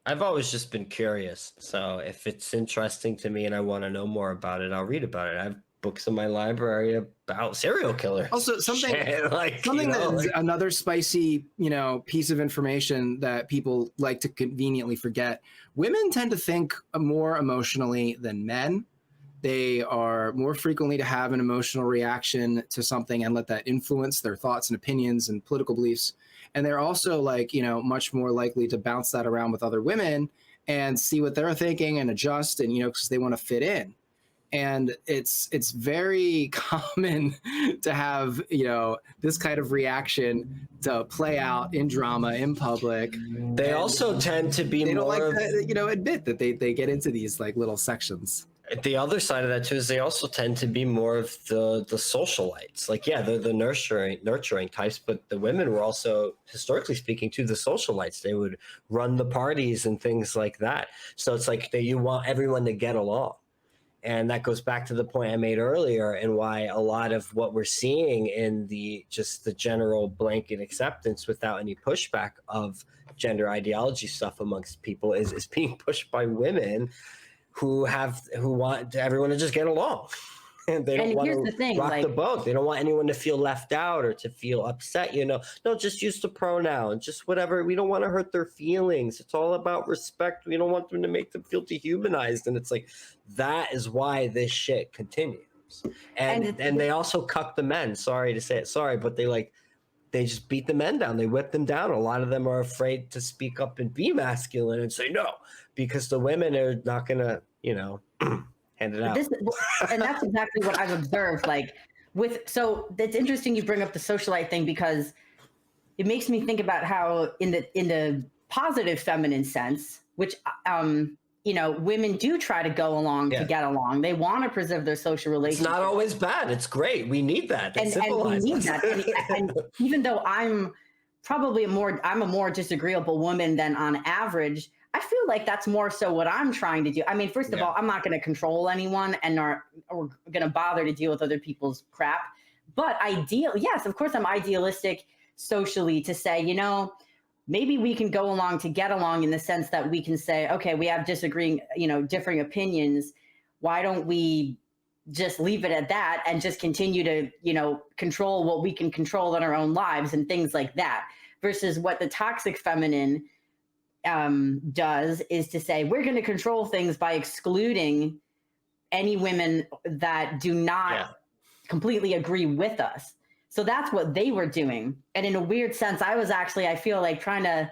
I've always just been curious. So if it's interesting to me and I want to know more about it, I'll read about it. I have books in my library about serial killers.
Also, something that's another spicy, you know, piece of information that people like to conveniently forget. Women tend to think more emotionally than men. They are more frequently to have an emotional reaction to something and let that influence their thoughts and opinions and political beliefs. And they're also, like, you know, much more likely to bounce that around with other women and see what they're thinking and adjust, and, you know, because they want to fit in. And it's very common to have, you know, this kind of reaction to play out in drama in public.
They also tend to be more,
don't like to, you know, admit that they get into these like little sections.
The other side of that too is they also tend to be more of the socialites. Like, yeah, they're the nurturing types, but the women were also, historically speaking, to the socialites. They would run the parties and things like that. So it's like you want everyone to get along. And that goes back to the point I made earlier, and why a lot of what we're seeing in the general blanket acceptance without any pushback of gender ideology stuff amongst people is being pushed by women who want everyone to just get along. And they don't want to rock the boat. They don't want anyone to feel left out or to feel upset, No, just use the pronoun, just whatever. We don't want to hurt their feelings. It's all about respect. We don't want them to make them feel dehumanized. And it's like, that is why this shit continues. And they also cuck the men. Sorry to say it. Sorry, but they just beat the men down. They whip them down. A lot of them are afraid to speak up and be masculine and say no, because the women are not going to, hand it out.
And that's exactly what I've observed. So it's interesting you bring up the socialite thing, because it makes me think about how in the positive feminine sense, which, women do try to go along to get along. They want to preserve their social relationships.
It's not always bad. It's great. We need that.
And we need that. And even though I'm probably a more disagreeable woman than on average, I feel like that's more so what I'm trying to do. I mean, first of all, I'm not going to control anyone, and we're going to bother to deal with other people's crap. But yes, of course, I'm idealistic socially to say, maybe we can go along to get along, in the sense that we can say, okay, we have differing opinions. Why don't we just leave it at that and just continue to, control what we can control in our own lives and things like that, versus what the toxic feminine does is to say, we're going to control things by excluding any women that do not completely agree with us. So that's what they were doing. And in a weird sense, I feel like trying to,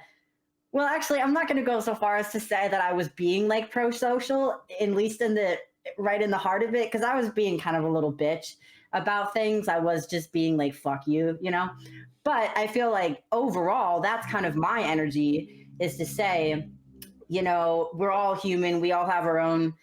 I'm not going to go so far as to say that I was being like pro-social, at least right in the heart of it, because I was being kind of a little bitch about things. I was just being like, fuck you, But I feel like overall, that's kind of my energy, is to say, we're all human. We all have our own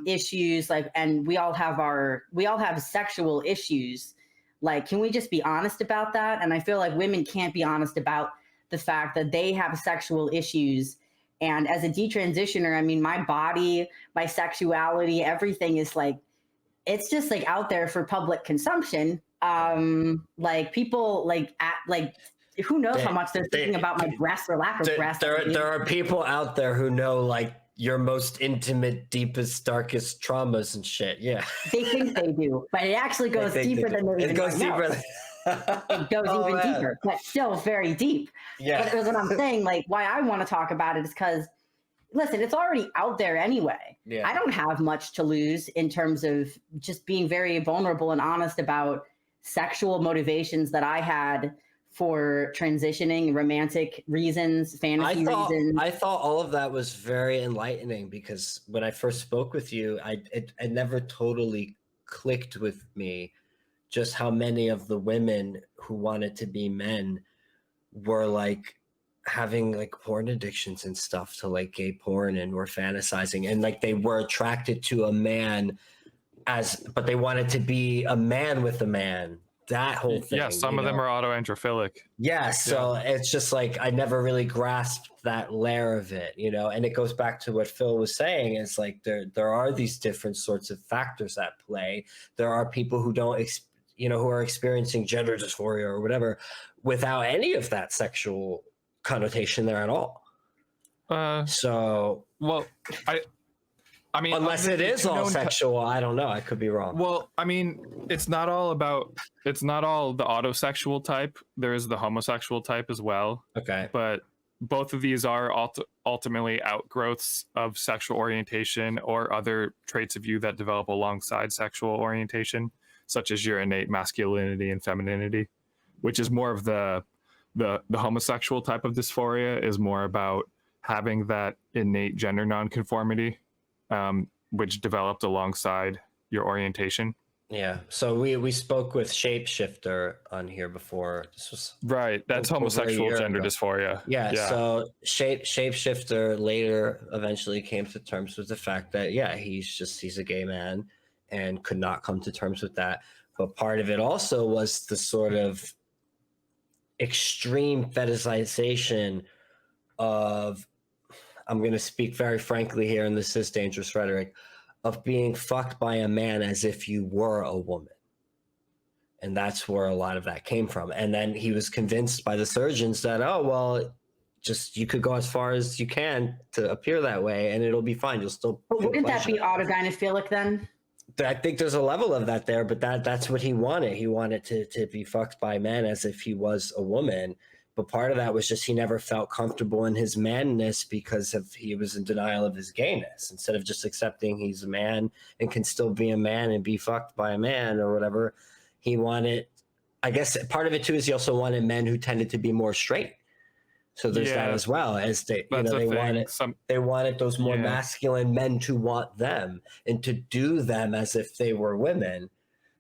issues, and we all have sexual issues. Can we just be honest about that? And I feel like women can't be honest about the fact that they have sexual issues. And as a detransitioner, I mean, my body, my sexuality, everything is it's just out there for public consumption. People who knows how much they're thinking about my breasts or lack of breasts.
There are people out there who know your most intimate, deepest, darkest traumas and shit. Yeah.
They think they do, but it actually goes deeper than they even know. It goes even deeper, but still very deep. Yeah. But what I'm saying, why I want to talk about it is because, listen, it's already out there anyway. Yeah. I don't have much to lose in terms of just being very vulnerable and honest about sexual motivations that I had for transitioning, romantic reasons, fantasy reasons.
I thought all of that was very enlightening, because when I first spoke with you, it never totally clicked with me just how many of the women who wanted to be men were having porn addictions and stuff to gay porn, and were fantasizing, and they were attracted to a man but they wanted to be a man with a man. That whole thing.
Yeah, some of them are autoandrophilic.
Yeah, so it's just I never really grasped that layer of it, and it goes back to what Phil was saying. It's there are these different sorts of factors at play. There are people who don't, who are experiencing gender dysphoria or whatever without any of that sexual connotation there at all.
I mean,
unless it is all sexual, I don't know. I could be wrong.
Well, I mean, it's not all the autosexual type. There is the homosexual type as well.
Okay.
But both of these are ultimately outgrowths of sexual orientation or other traits of you that develop alongside sexual orientation, such as your innate masculinity and femininity, which is more of the homosexual type of dysphoria, is more about having that innate gender nonconformity, which developed alongside your orientation.
Yeah. So we spoke with Shapeshifter on here before. This was
right. That's homosexual gender dysphoria.
Yeah. So Shapeshifter later eventually came to terms with the fact that he's a gay man and could not come to terms with that. But part of it also was the sort of extreme fetishization of, I'm going to speak very frankly here, and this is dangerous rhetoric, of being fucked by a man as if you were a woman. And that's where a lot of that came from. And then he was convinced by the surgeons that, oh, well, just you could go as far as you can to appear that way and it'll be fine. You'll still.
But wouldn't that be autogynephilic then?
I think there's a level of that there, but that's what he wanted. He wanted to be fucked by men as if he was a woman. But part of that was just he never felt comfortable in his manness because he was in denial of his gayness. Instead of just accepting he's a man and can still be a man and be fucked by a man or whatever, he wanted, I guess part of it too is he also wanted men who tended to be more straight. So there's that as well, as they wanted those more masculine men to want them and to do them as if they were women.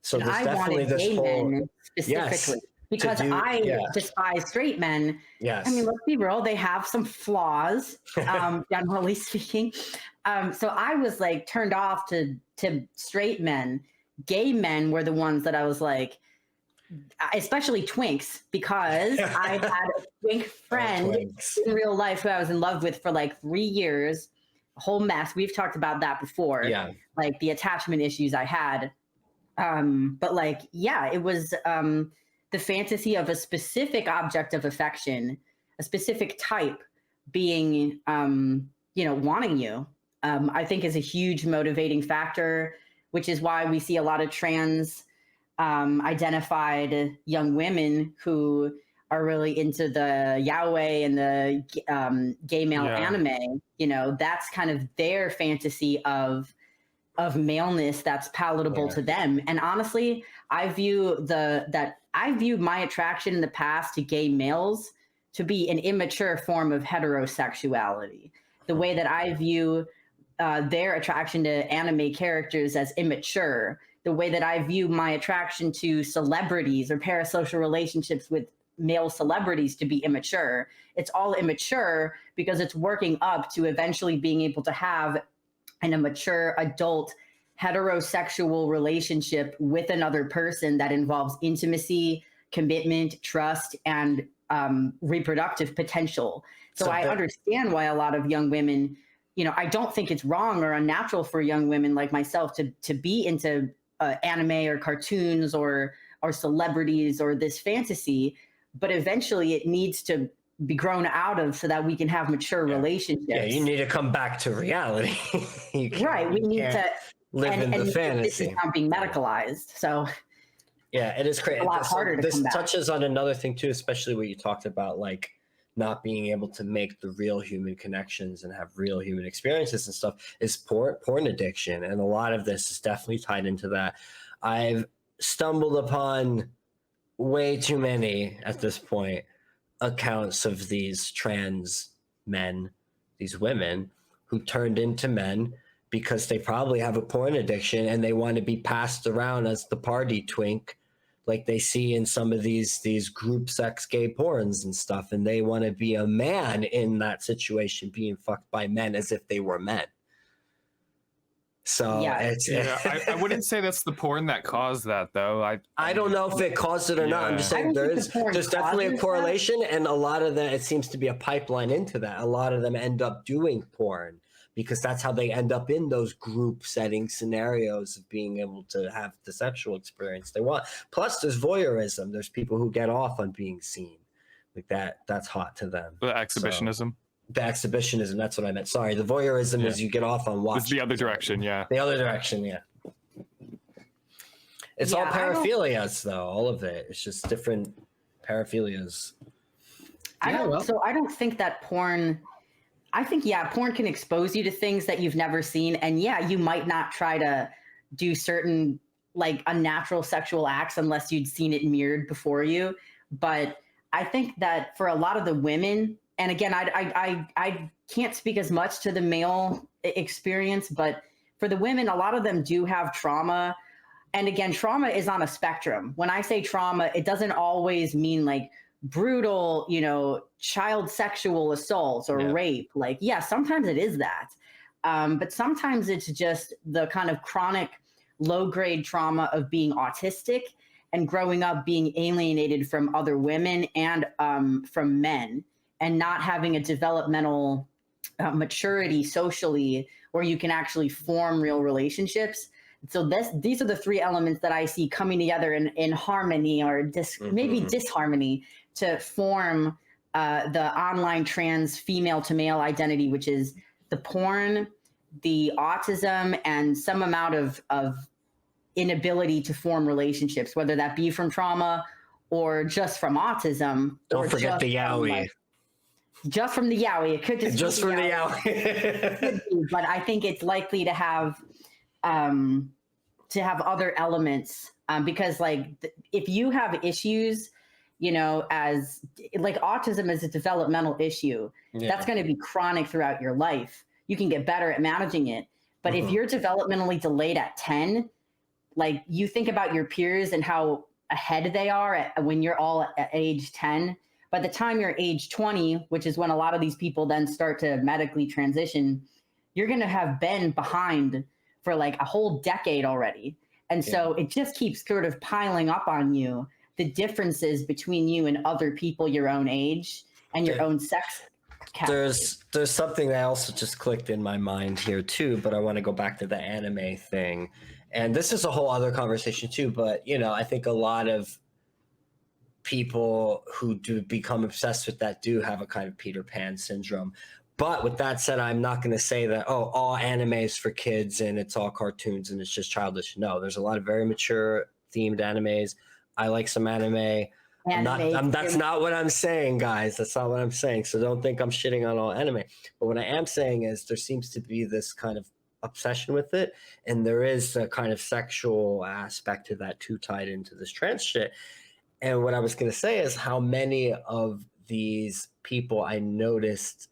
So there's definitely this whole specifically.
Because I despise straight men.
Yes.
I mean, let's be real, they have some flaws, generally speaking. So I was like turned off to straight men. Gay men were the ones that I was like, especially twinks, because I had a twink friend in real life who I was in love with for like 3 years. A whole mess. We've talked about that before.
Yeah.
Like the attachment issues I had. But like, yeah, it was the fantasy of a specific object of affection, a specific type being, wanting you, I think is a huge motivating factor, which is why we see a lot of trans identified young women who are really into the yaoi and the gay male anime. That's kind of their fantasy of maleness that's palatable to them. And honestly, I view my attraction in the past to gay males to be an immature form of heterosexuality. The way that I view their attraction to anime characters as immature, the way that I view my attraction to celebrities or parasocial relationships with male celebrities to be immature. It's all immature because it's working up to eventually being able to have a mature adult heterosexual relationship with another person that involves intimacy, commitment, trust, and reproductive potential. So I understand why a lot of young women, I don't think it's wrong or unnatural for young women like myself to be into anime or cartoons or celebrities or this fantasy, but eventually it needs to be grown out of so that we can have mature relationships. Yeah,
you need to come back to reality.
Right. We need to
live in the fantasy.
This is not being medicalized. So
yeah, it is crazy.
A lot harder to come back.
This touches on another thing too, especially what you talked about, like not being able to make the real human connections and have real human experiences and stuff, is porn addiction. And a lot of this is definitely tied into that. I've stumbled upon way too many at this point accounts of these trans men, these women who turned into men because they probably have a porn addiction and they want to be passed around as the party twink like they see in some of these group sex gay porns and stuff, and they want to be a man in that situation being fucked by men as if they were men. So
I wouldn't say that's the porn that caused that, though.
I don't know if it caused it or not. I'm just saying there's definitely a correlation, and a lot of that, it seems to be a pipeline into that. A lot of them end up doing porn because that's how they end up in those group setting scenarios of being able to have the sexual experience they want. Plus, there's voyeurism. There's people who get off on being seen like that. That's hot to them.
The exhibitionism.
The exhibitionism, that's what I meant. Sorry, the voyeurism is you get off on watching.
It's the other direction, yeah.
The other direction, yeah. It's all paraphilias, though, all of it. It's just different paraphilias.
So I don't think that porn... I think, porn can expose you to things that you've never seen. And you might not try to do certain, like, unnatural sexual acts unless you'd seen it mirrored before you. But I think that for a lot of the women... And again, I can't speak as much to the male experience, but for the women, a lot of them do have trauma. And again, trauma is on a spectrum. When I say trauma, it doesn't always mean like brutal, child sexual assaults or rape. Like, sometimes it is that. But sometimes it's just the kind of chronic low-grade trauma of being autistic and growing up being alienated from other women and from men. And not having a developmental maturity socially where you can actually form real relationships. So these are the three elements that I see coming together in harmony or maybe disharmony to form the online trans female to male identity, which is the porn, the autism, and some amount of inability to form relationships, whether that be from trauma or just from autism.
Don't forget the yaoi.
Just from the yaoi. It could
just from the yaoi.
But I think it's likely to have other elements because if you have issues, as like autism is a developmental issue, that's going to be chronic throughout your life. You can get better at managing it. But if you're developmentally delayed at 10, like you think about your peers and how ahead they are when you're all at age 10, by the time you're age 20, which is when a lot of these people then start to medically transition, you're going to have been behind for like a whole decade already. And so it just keeps sort of piling up on you, the differences between you and other people your own age and your own sex category.
There's something that also just clicked in my mind here too, but I want to go back to the anime thing. And this is a whole other conversation too, but I think a lot of people who do become obsessed with that do have a kind of Peter Pan syndrome. But with that said, I'm not going to say that, all anime is for kids and it's all cartoons and it's just childish. No, there's a lot of very mature themed animes. I like some anime. That's not what I'm saying, guys. That's not what I'm saying. So don't think I'm shitting on all anime. But what I am saying is there seems to be this kind of obsession with it. And there is a kind of sexual aspect to that too, tied into this trans shit. And what I was going to say is how many of these people I noticed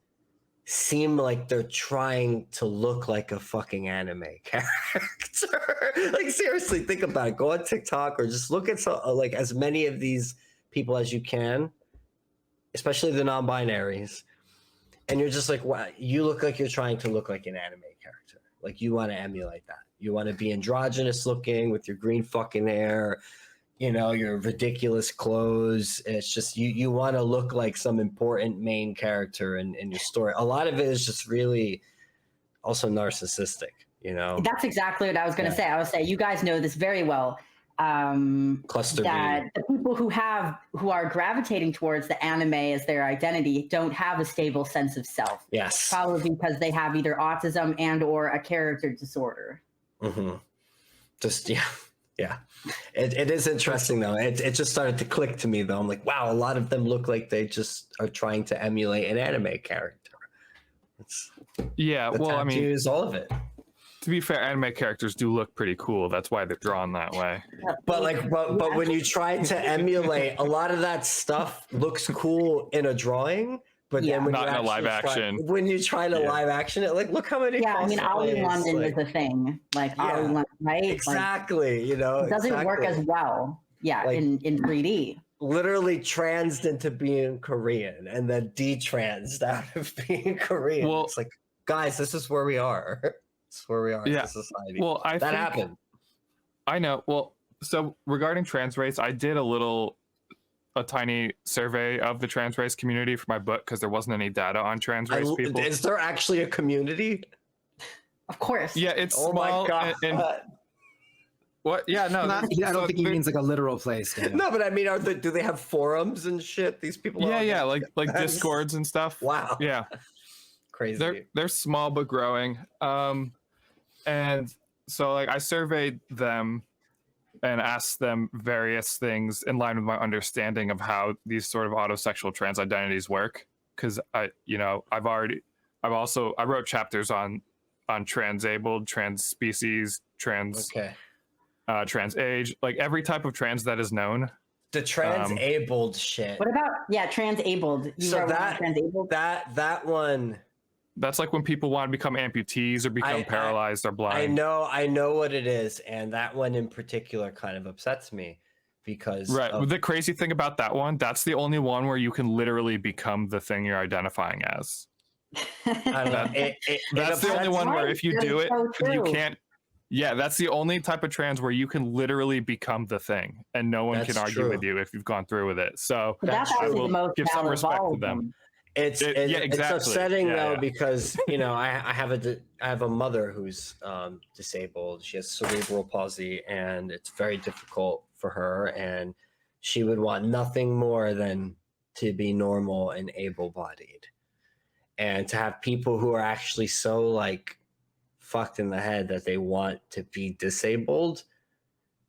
seem like they're trying to look like a fucking anime character. Like seriously, think about it. Go on TikTok or just look at like as many of these people as you can, especially the non-binaries. And you're just like, wow, you look like you're trying to look like an anime character. Like you want to emulate that. You want to be androgynous looking with your green fucking hair, your ridiculous clothes. It's just you want to look like some important main character in your story. A lot of it is just really also narcissistic,
That's exactly what I was going to say. I would say you guys know this very well.
Cluster
that
B.
the people who are gravitating towards the anime as their identity don't have a stable sense of self.
Yes.
Probably because they have either autism and or a character disorder.
Just yeah. It is interesting though. It just started to click to me though. I'm like, wow, a lot of them look like they just are trying to emulate an anime character.
I mean,
all of it.
To be fair, anime characters do look pretty cool. That's why they're drawn that way.
But when you try to emulate, a lot of that stuff looks cool in a drawing. But then when
not in a live action.
When you try to live action it, like look how many.
Yeah, I mean, Ollie London is a thing. Like Ollie London, right?
Exactly.
It doesn't work as well. Yeah, like, in 3D.
Literally transed into being Korean and then detransed out of being Korean. Well, it's like, guys, this is where we are. This is where we are as a society.
Well, that happened. I know. Well, so regarding trans race, I did a tiny survey of the trans race community for my book because there wasn't any data on trans race people.
Is there actually a community?
Of course.
Yeah, it's small.
My God.
And what? Yeah, no.
I don't think he means like a literal place.
No, but I mean, do they have forums and shit? These people.
Yeah, like Discords and stuff.
Wow.
Yeah.
Crazy.
They're small but growing. And so like I surveyed them and asked them various things in line with my understanding of how these sort of autosexual trans identities work. Because I wrote chapters on transabled, trans species, trans age, like every type of trans that is known.
The transabled shit.
What about transabled?
Transabled? That one.
That's like when people want to become amputees or become paralyzed or blind.
I know what it is, and that one in particular kind of upsets me because
the crazy thing about that one, that's the only one where you can literally become the thing you're identifying as.
I don't know.
That's the only one where if you do it, you can't. Yeah, that's the only type of trans where you can literally become the thing, and no one can argue with you if you've gone through with it. So
that's actually the most
give some respect to them.
It's upsetting though because I have a mother who's disabled. She has cerebral palsy, and it's very difficult for her. And she would want nothing more than to be normal and able-bodied, and to have people who are actually so like fucked in the head that they want to be disabled.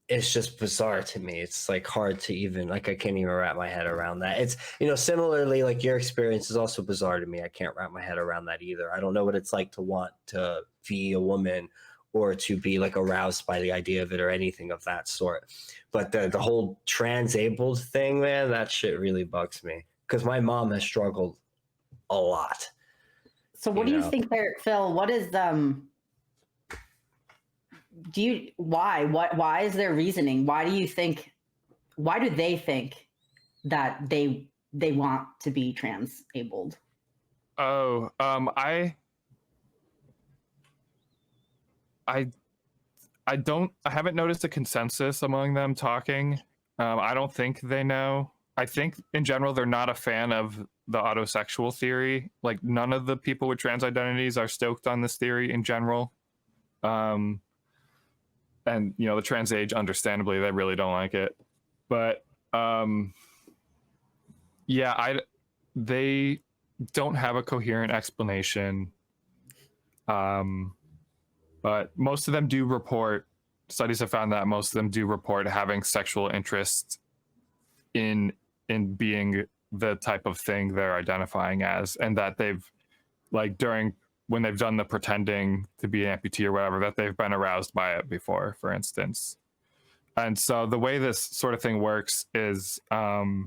It's just bizarre to me. It's like hard to even I can't even wrap my head around that. It's similarly like your experience is also bizarre to me. I can't wrap my head around that either. I don't know what it's like to want to be a woman or to be like aroused by the idea of it or anything of that sort. But the whole transabled thing, man, that shit really bugs me because my mom has struggled a lot.
So what do you think there, Phil? What is why is their reasoning? Why do they think that they want to be transabled?
I haven't noticed a consensus among them talking. I don't think they know. I think in general they're not a fan of the autosexual theory. Like none of the people with trans identities are stoked on this theory in general. And the trans age, understandably, they really don't like it. But they don't have a coherent explanation. But most of them do report. Studies have found that most of them do report having sexual interest in being the type of thing they're identifying as, and that they've when they've done the pretending to be an amputee or whatever, that they've been aroused by it before, for instance. And so the way this sort of thing works is autosexual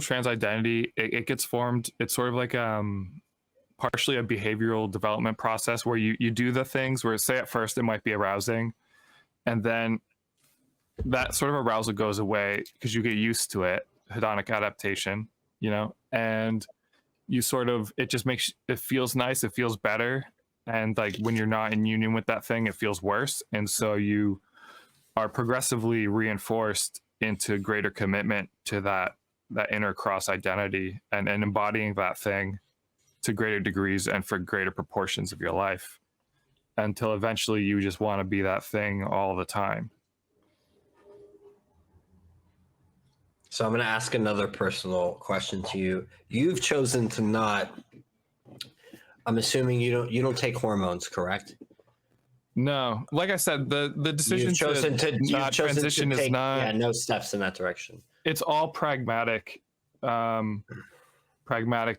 trans identity, it gets formed. It's sort of like partially a behavioral development process where you do the things where, say, at first it might be arousing, and then that sort of arousal goes away because you get used to it, hedonic adaptation, and you it just it feels nice, it feels better, and like when you're not in union with that thing, it feels worse, and so you are progressively reinforced into greater commitment to that inner cross identity and embodying that thing to greater degrees and for greater proportions of your life, until eventually you just want to be that thing all the time.
So I'm going to ask another personal question to you. You've chosen to not. I'm assuming you don't take hormones, correct?
No, like I said, the decision to not transition is not.
No steps in that direction.
It's all pragmatic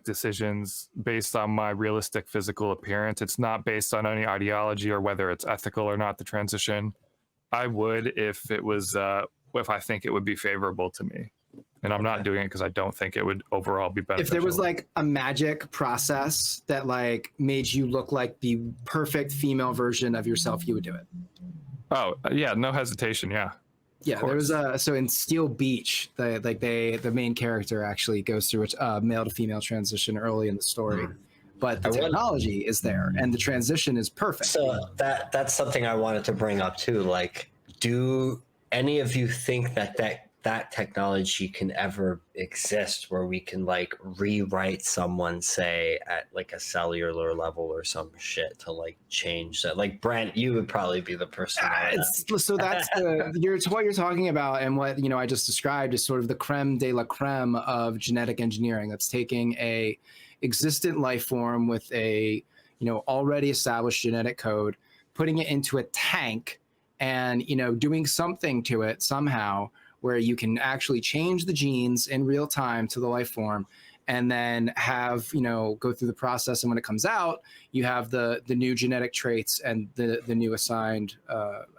decisions based on my realistic physical appearance. It's not based on any ideology or whether it's ethical or not. The transition, I would if it was if I think it would be favorable to me. And I'm not doing it because I don't think it would overall be beneficial.
If there was like a magic process that like made you look like the perfect female version of yourself, you would do it.
Oh yeah, no hesitation. Yeah.
Yeah, there was so in Steel Beach, the main character actually goes through a male to female transition early in the story, but the technology is there and the transition is perfect.
So that's something I wanted to bring up too. Like, do any of you think that technology can ever exist where we can like rewrite someone, say at like a cellular level or some shit to like change that? Like Brent, you would probably be the person.
So that's what you're talking about, and what I just described is sort of the creme de la creme of genetic engineering. That's taking a existent life form with a already established genetic code, putting it into a tank, and doing something to it somehow, where you can actually change the genes in real time to the life form, and then have, go through the process. And when it comes out, you have the new genetic traits and the new assigned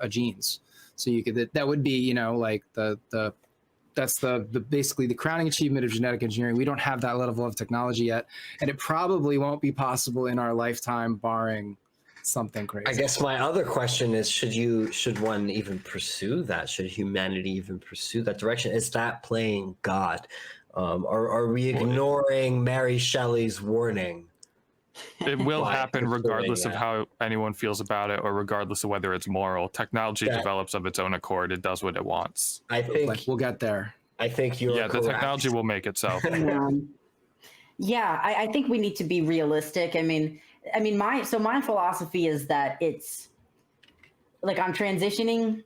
genes. So you could, that would be, like that's the basically the crowning achievement of genetic engineering. We don't have that level of technology yet, and it probably won't be possible in our lifetime, barring something crazy.
I guess my other question is, should one even pursue that? Should humanity even pursue that direction? Is that playing God? Or are we ignoring Mary Shelley's warning?
It will happen regardless of how anyone feels about it, or regardless of whether it's moral. Technology develops of its own accord. It does what it wants.
I think
we'll get there.
I think you're
the technology will make itself.
Yeah, I think we need to be realistic. I mean, my philosophy is that it's like I'm transitioning.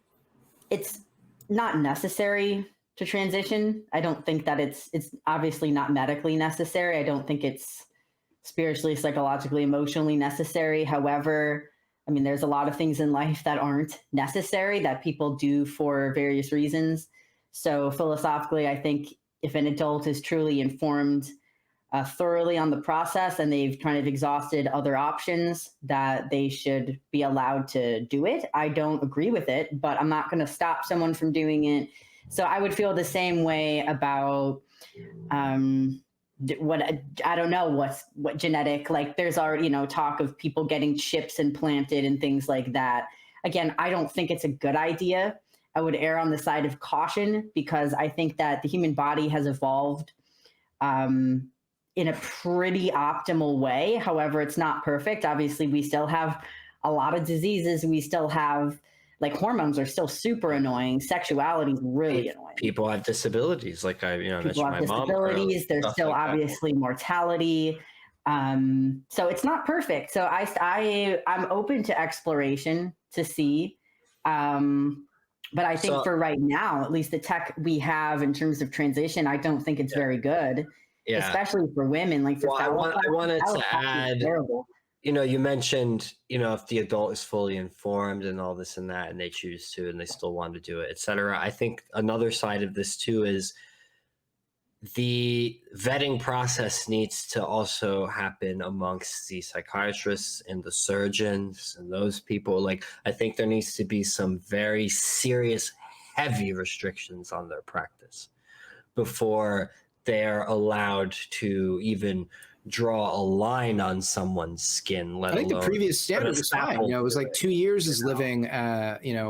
It's not necessary to transition. I don't think that it's obviously not medically necessary. I don't think it's spiritually, psychologically, emotionally necessary. However, I mean, there's a lot of things in life that aren't necessary that people do for various reasons. So philosophically, I think if an adult is truly informed thoroughly on the process and they've kind of exhausted other options, that they should be allowed to do it. I don't agree with it, but I'm not going to stop someone from doing it. So I would feel the same way about what I don't know what genetic, like there's already, talk of people getting chips implanted and things like that. Again, I don't think it's a good idea. I would err on the side of caution because I think that the human body has evolved in a pretty optimal way. However, it's not perfect. Obviously, we still have a lot of diseases. We still have, like, hormones are still super annoying. Sexuality is really annoying.
People have disabilities, like I mentioned my mom.
Disabilities. There's still like obviously mortality. So it's not perfect. So I'm open to exploration to see. But I think for right now, at least the tech we have in terms of transition, I don't think it's very good. Yeah. Especially for women, like for
I wanted to add, you mentioned, if the adult is fully informed and all this and that, and they choose to, and they still want to do it, etc. I think another side of this too is the vetting process needs to also happen amongst the psychiatrists and the surgeons and those people. Like, I think there needs to be some very serious, heavy restrictions on their practice before they're allowed to even draw a line on someone's skin, let alone.
I think the previous standard was fine. It was like 2 years is living,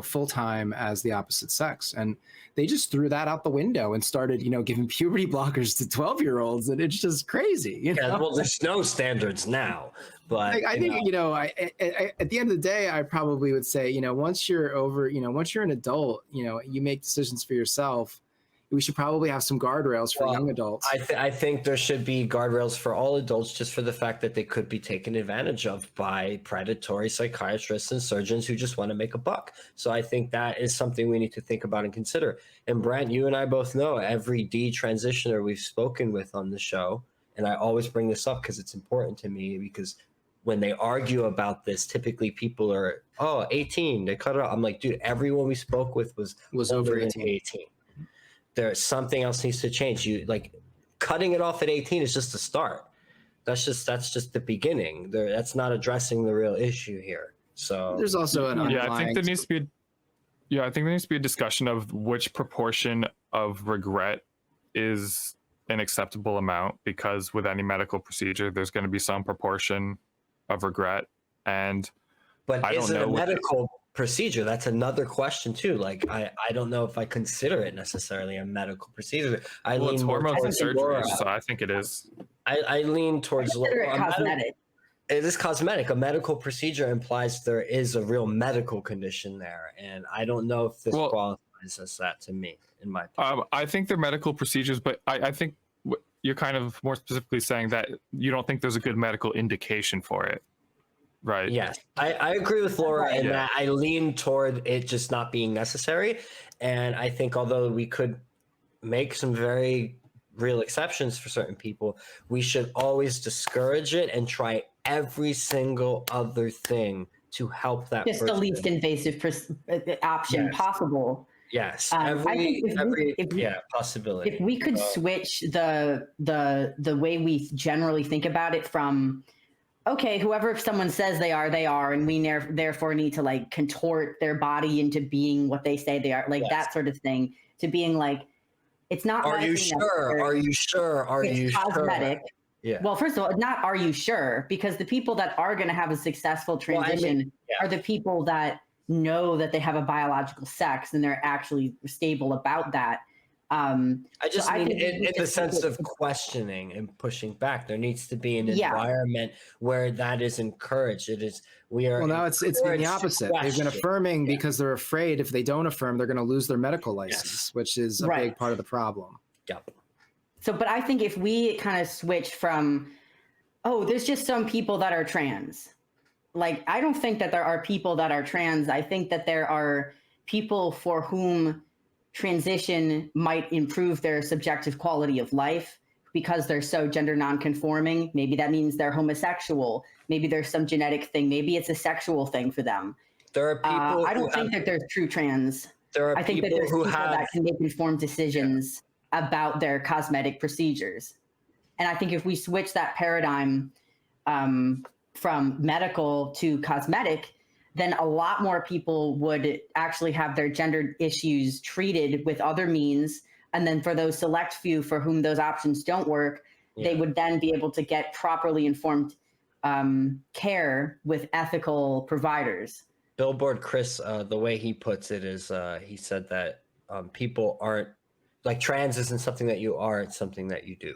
full time as the opposite sex, and they just threw that out the window and started, giving puberty blockers to 12-year-olds, and it's just crazy.
Yeah, well, there's no standards now, but
I think at the end of the day, I probably would say, once you're over, once you're an adult, you make decisions for yourself. We should probably have some guardrails for young adults.
I think there should be guardrails for all adults, just for the fact that they could be taken advantage of by predatory psychiatrists and surgeons who just want to make a buck. So I think that is something we need to think about and consider. And Brent, you and I both know every detransitioner we've spoken with on the show, and I always bring this up because it's important to me, because when they argue about this, typically people are, 18, they cut it off. I'm like, dude, everyone we spoke with was over 18. There's something else needs to change. You like cutting it off at 18 is just a start. That's just the beginning. That's not addressing the real issue here. So
there's also an underlying...
I think there needs to be a discussion of which proportion of regret is an acceptable amount, because with any medical procedure, there's going to be some proportion of regret.
But is it a medical procedure? That's another question too. Like, I don't know if I consider it necessarily a medical procedure.
It's hormones and surgery, so I think it is.
I lean towards
cosmetic.
It is cosmetic. A medical procedure implies there is a real medical condition there, and I don't know if this qualifies as that to me, in my opinion.
I think they're medical procedures, but I think you're kind of more specifically saying that you don't think there's a good medical indication for it. Right.
Yes, I agree with Laura in that I lean toward it just not being necessary. And I think although we could make some very real exceptions for certain people, we should always discourage it and try every single other thing to help that
just the least invasive option possible.
Yes,
possibility.
Possibility.
If we could switch the way we generally think about it from, okay, whoever someone says they are, and we therefore need to like contort their body into being what they say they are, like that sort of thing, to being like, it's not.
Are you sure? Are you sure? Are you
cosmetic.
Sure? Yeah.
Well, first of all, not are you sure? Because the people that are going to have a successful transition are the people that know that they have a biological sex and they're actually stable about that.
I just mean in the sense of questioning and pushing back. There needs to be an environment where that is encouraged.
Well, now it's been the opposite. They've been affirming because they're afraid if they don't affirm, they're going to lose their medical license, which is a big part of the problem.
Yep.
So, but I think if we kind of switch from, oh, there's just some people that are trans. Like, I don't think that there are people that are trans. I think that there are people for whom transition might improve their subjective quality of life because they're so gender nonconforming. Maybe that means they're homosexual. Maybe there's some genetic thing. Maybe it's a sexual thing for them.
There are people.
I don't think that there's true trans.
There are
I think that there's people that can make informed decisions about their cosmetic procedures. And I think if we switch that paradigm from medical to cosmetic, then a lot more people would actually have their gender issues treated with other means. And then for those select few for whom those options don't work, they would then be able to get properly informed care with ethical providers.
Billboard Chris, the way he puts it is he said that people aren't, like, trans isn't something that you are, it's something that you do.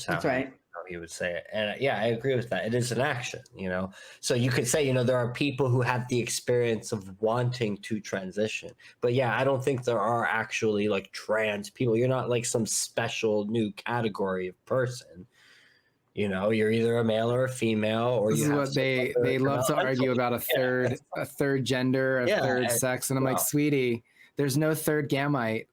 That's right.
He would say it. And I agree with that. It is an action, so you could say, there are people who have the experience of wanting to transition, but I don't think there are actually like trans people. You're not like some special new category of person. You're either a male or a female, or
this is what they love to argue about a third gender, a third sex. And I'm like, sweetie, there's no third gamete.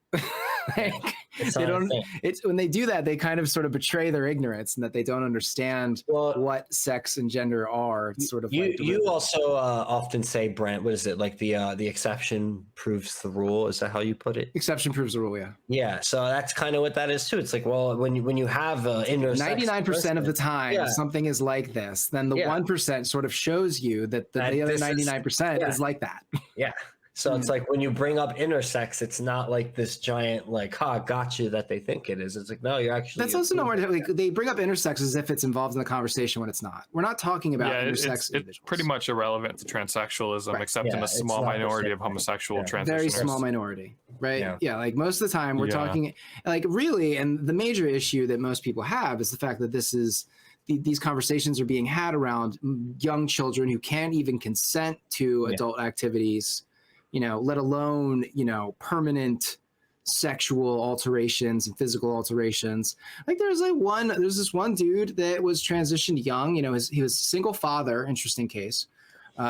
Like, they don't. It's when they do that, they kind of sort of betray their ignorance and that they don't understand what sex and gender are. It's sort of
you also often say, Brent, what is it, like the exception proves the rule? Is that how you put it?
Exception proves the rule. Yeah.
Yeah. So that's kind of what that is too. It's like, well, when you have intersex
99% of the time something is like this, then the 1% sort of shows you that the other 99% is like that.
Yeah. So it's like when you bring up intersex, it's not like this giant like, gotcha that they think it is. It's like, no, you're actually.
That's also not where they bring up intersex as if it's involved in the conversation when it's not. We're not talking about intersex individuals.
It's pretty much irrelevant to transsexualism, except in a small minority of homosexual transitioners.
Very small minority, right? Yeah, like most of the time we're talking, like really, and the major issue that most people have is the fact that these conversations are being had around young children who can't even consent to adult activities. Let alone, permanent sexual alterations and physical alterations. Like there's this one dude that was transitioned young, he was single father, interesting case,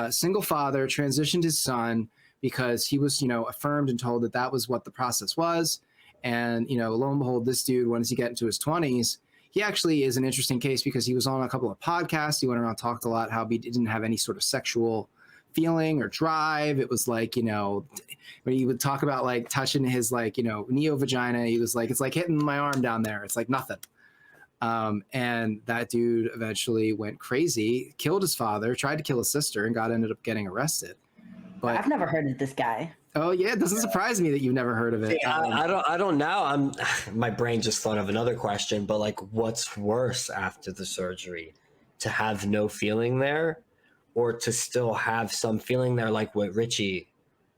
single father, transitioned his son because he was, affirmed and told that was what the process was. And, lo and behold, this dude, once he got into his 20s, he actually is an interesting case because he was on a couple of podcasts. He went around, talked a lot, how he didn't have any sort of sexual feeling or drive. It was like, when he would talk about like touching his like, neo vagina, he was like, it's like hitting my arm down there. It's like nothing. And that dude eventually went crazy, killed his father, tried to kill his sister, and ended up getting arrested. But
I've never heard of this guy.
Oh yeah, it doesn't surprise me that you've never heard of it.
I don't know. My brain just thought of another question, but like, what's worse after the surgery? To have no feeling there, or to still have some feeling there, like what Richie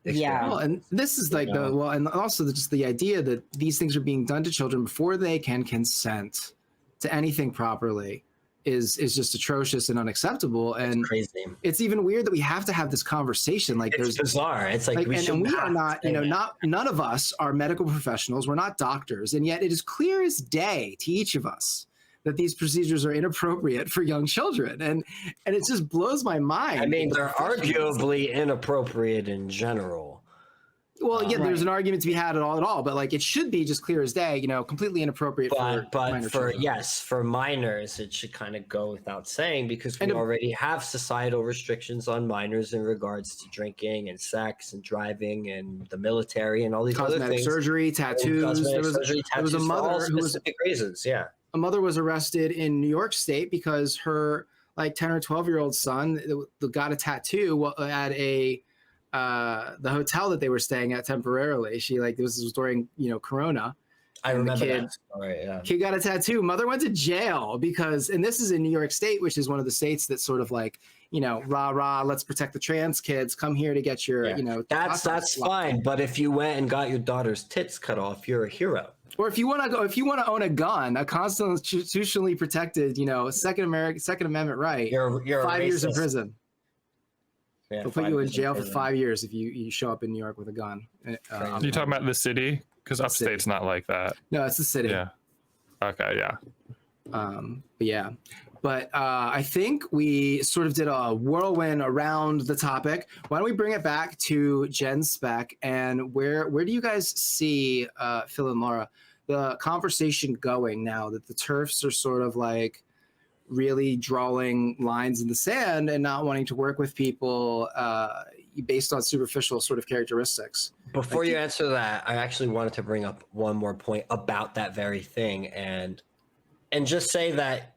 experienced?
Yeah.
Well, and this is like and also just the idea that these things are being done to children before they can consent to anything properly is just atrocious and unacceptable. And
it's crazy.
It's even weird that we have to have this conversation. Like
it's bizarre. It's like we
are not, none of us are medical professionals. We're not doctors, and yet it is clear as day to each of us that these procedures are inappropriate for young children. And it just blows my mind.
I mean, they're arguably inappropriate in general.
Well, there's an argument to be had at all, but like it should be just clear as day, completely inappropriate for minor children.
For minors, it should kind of go without saying because we already have societal restrictions on minors in regards to drinking and sex and driving and the military and all these other things.
Surgery, tattoos. There was a mother who was
specific reasons. Yeah.
A mother was arrested in New York State because her like 10 or 12-year-old son got a tattoo at the hotel that they were staying at temporarily. She this was during Corona,
I remember
kid,
that story. Yeah.
Kid got a tattoo. Mother went to jail because, and this is in New York State, which is one of the states that sort of like, you know, rah rah, let's protect the trans kids. Come here to get your, you know,
that's fine. But if you went and got your daughter's tits cut off, you're a hero.
Or if you want to own a gun, a constitutionally protected, you know, Second Amendment right,
you're
5 years in prison.
Yeah,
they'll put you in jail for 5 years if you show up in New York with a gun.
You talking about the city? Because upstate's not like that.
No, it's the city.
Yeah. Okay. Yeah.
But yeah. But I think we sort of did a whirlwind around the topic. Why don't we bring it back to Gen Spec, and where do you guys see, Phil and Laura, the conversation going now that the TERFs are sort of like really drawing lines in the sand and not wanting to work with people based on superficial sort of characteristics?
Before you answer that, I actually wanted to bring up one more point about that very thing, and just say that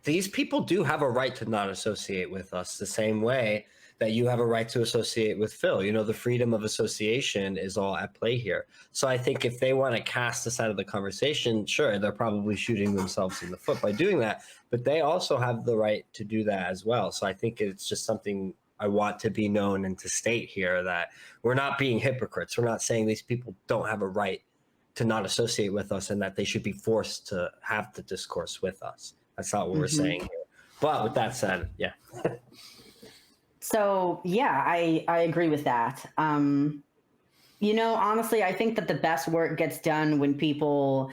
these people do have a right to not associate with us the same way that you have a right to associate with Phil. You know, the freedom of association is all at play here. So I think if they want to cast us out of the conversation, sure, they're probably shooting themselves in the foot by doing that, but they also have the right to do that as well. So I think it's just something I want to be known and to state here, that we're not being hypocrites. We're not saying these people don't have a right to not associate with us and that they should be forced to have the discourse with us. That's not what we're saying here. But with that said, yeah.
So, yeah, I agree with that. You know, honestly, I think that the best work gets done when people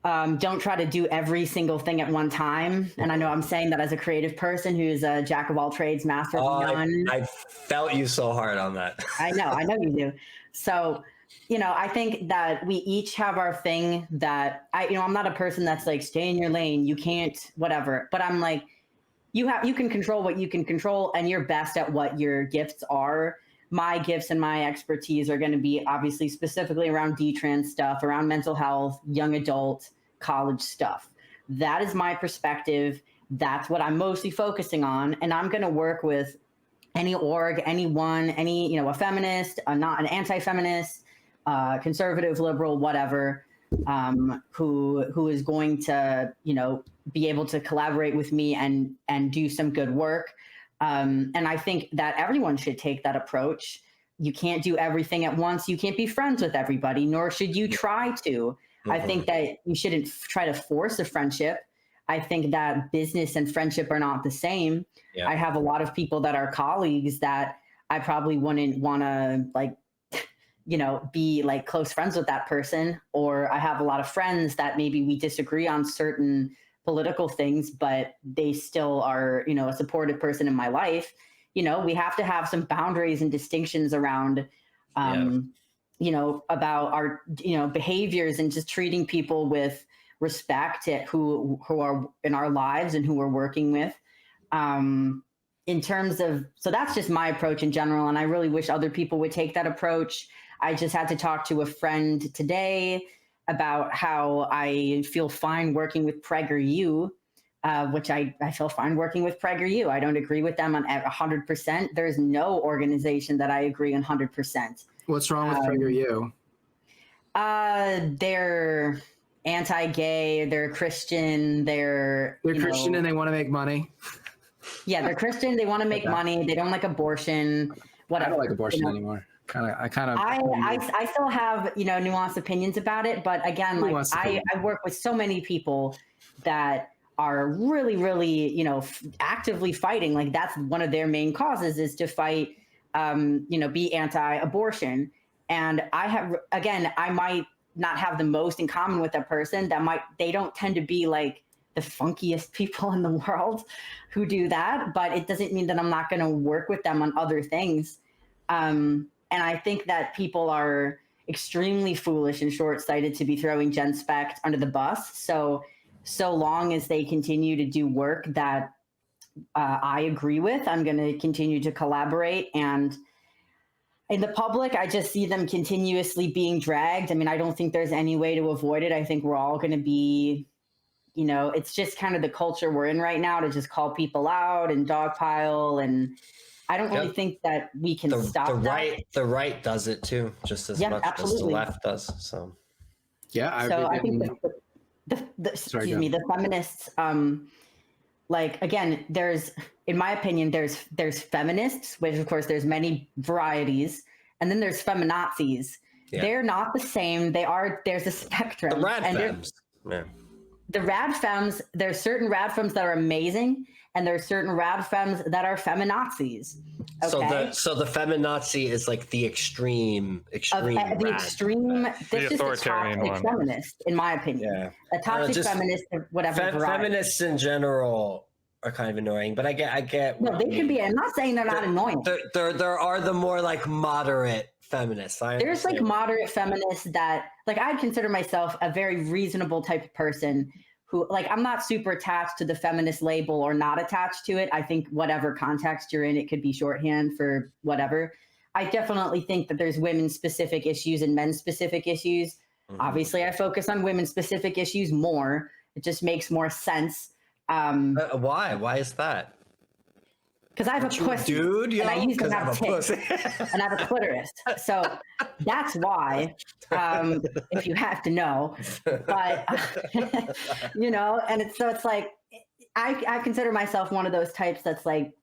don't try to do every single thing at one time. And I know I'm saying that as a creative person who's a jack of all trades, master of none.
I felt you so hard on that.
I know you do. So, you know, I think that we each have our thing that I'm not a person that's like, stay in your lane, you can't, whatever. But I'm like, you can control what you can control, and you're best at what your gifts are. My gifts and my expertise are going to be obviously specifically around detrans stuff, around mental health, young adult, college stuff. That is my perspective. That's what I'm mostly focusing on. And I'm going to work with any org, anyone, a feminist, not an anti-feminist, conservative, liberal, whatever, who is going to, be able to collaborate with me and do some good work. And I think that everyone should take that approach. You can't do everything at once. You can't be friends with everybody, nor should you try to. Mm-hmm. I think that you shouldn't try to force a friendship. I think that business and friendship are not the same. Yeah. I have a lot of people that are colleagues that I probably wouldn't want to be like close friends with that person. Or I have a lot of friends that maybe we disagree on certain political things, but they still are, a supportive person in my life. We have to have some boundaries and distinctions around, about our, behaviors and just treating people with respect who are in our lives and who we're working with. In terms of, so that's just my approach in general. And I really wish other people would take that approach. I just had to talk to a friend today about how I feel fine working with PragerU, which I feel fine working with PragerU. I don't agree with them on 100%. There's no organization that I agree on 100%.
What's wrong with PragerU?
They're anti-gay, they're Christian, they're
Christian and they want to make money.
Yeah, they're Christian, they want to make money, they don't like abortion, whatever.
I don't like abortion anymore.
I still have, nuanced opinions about it. But again, like I work with so many people that are really, really, actively fighting. Like that's one of their main causes is to fight, be anti-abortion. And I might not have the most in common with that person. They don't tend to be like the funkiest people in the world who do that. But it doesn't mean that I'm not going to work with them on other things. And I think that people are extremely foolish and short-sighted to be throwing Gen Spec under the bus. So long as they continue to do work that I agree with, I'm going to continue to collaborate. And in the public, I just see them continuously being dragged. I mean, I don't think there's any way to avoid it. I think we're all going to be, it's just kind of the culture we're in right now to just call people out and dogpile, and I don't really think that we can stop
that. The right does it too, just as much as the left does. So,
Yeah,
I think excuse me, the feminists, like, again, there's, in my opinion, there's feminists, which of course there's many varieties, and then there's feminazis. Yeah. They're not the same. There's a spectrum.
The rad femmes. Yeah.
The rad femmes, there's certain rad femmes that are amazing, and there's certain rad femmes that are feminazis. Okay?
So the feminazi is like the extreme
this is a toxic feminist, in my opinion. Yeah. A toxic feminist, whatever.
Feminists in general are kind of annoying, but I get.
No, they can be. I'm not saying they're not annoying.
There are the more like moderate feminists.
There's like moderate feminists that, like, I'd consider myself a very reasonable type of person who, like, I'm not super attached to the feminist label or not attached to it. I think whatever context you're in, it could be shorthand for whatever. I definitely think that there's women-specific issues and men-specific issues. Mm-hmm. Obviously, I focus on women-specific issues more. It just makes more sense.
Why? Why is that?
Because I have a pussy,
dude,
and I used to have tits, and I have a clitoris. So that's why, if you have to know. But, you know, and it's like, I consider myself one of those types that's like,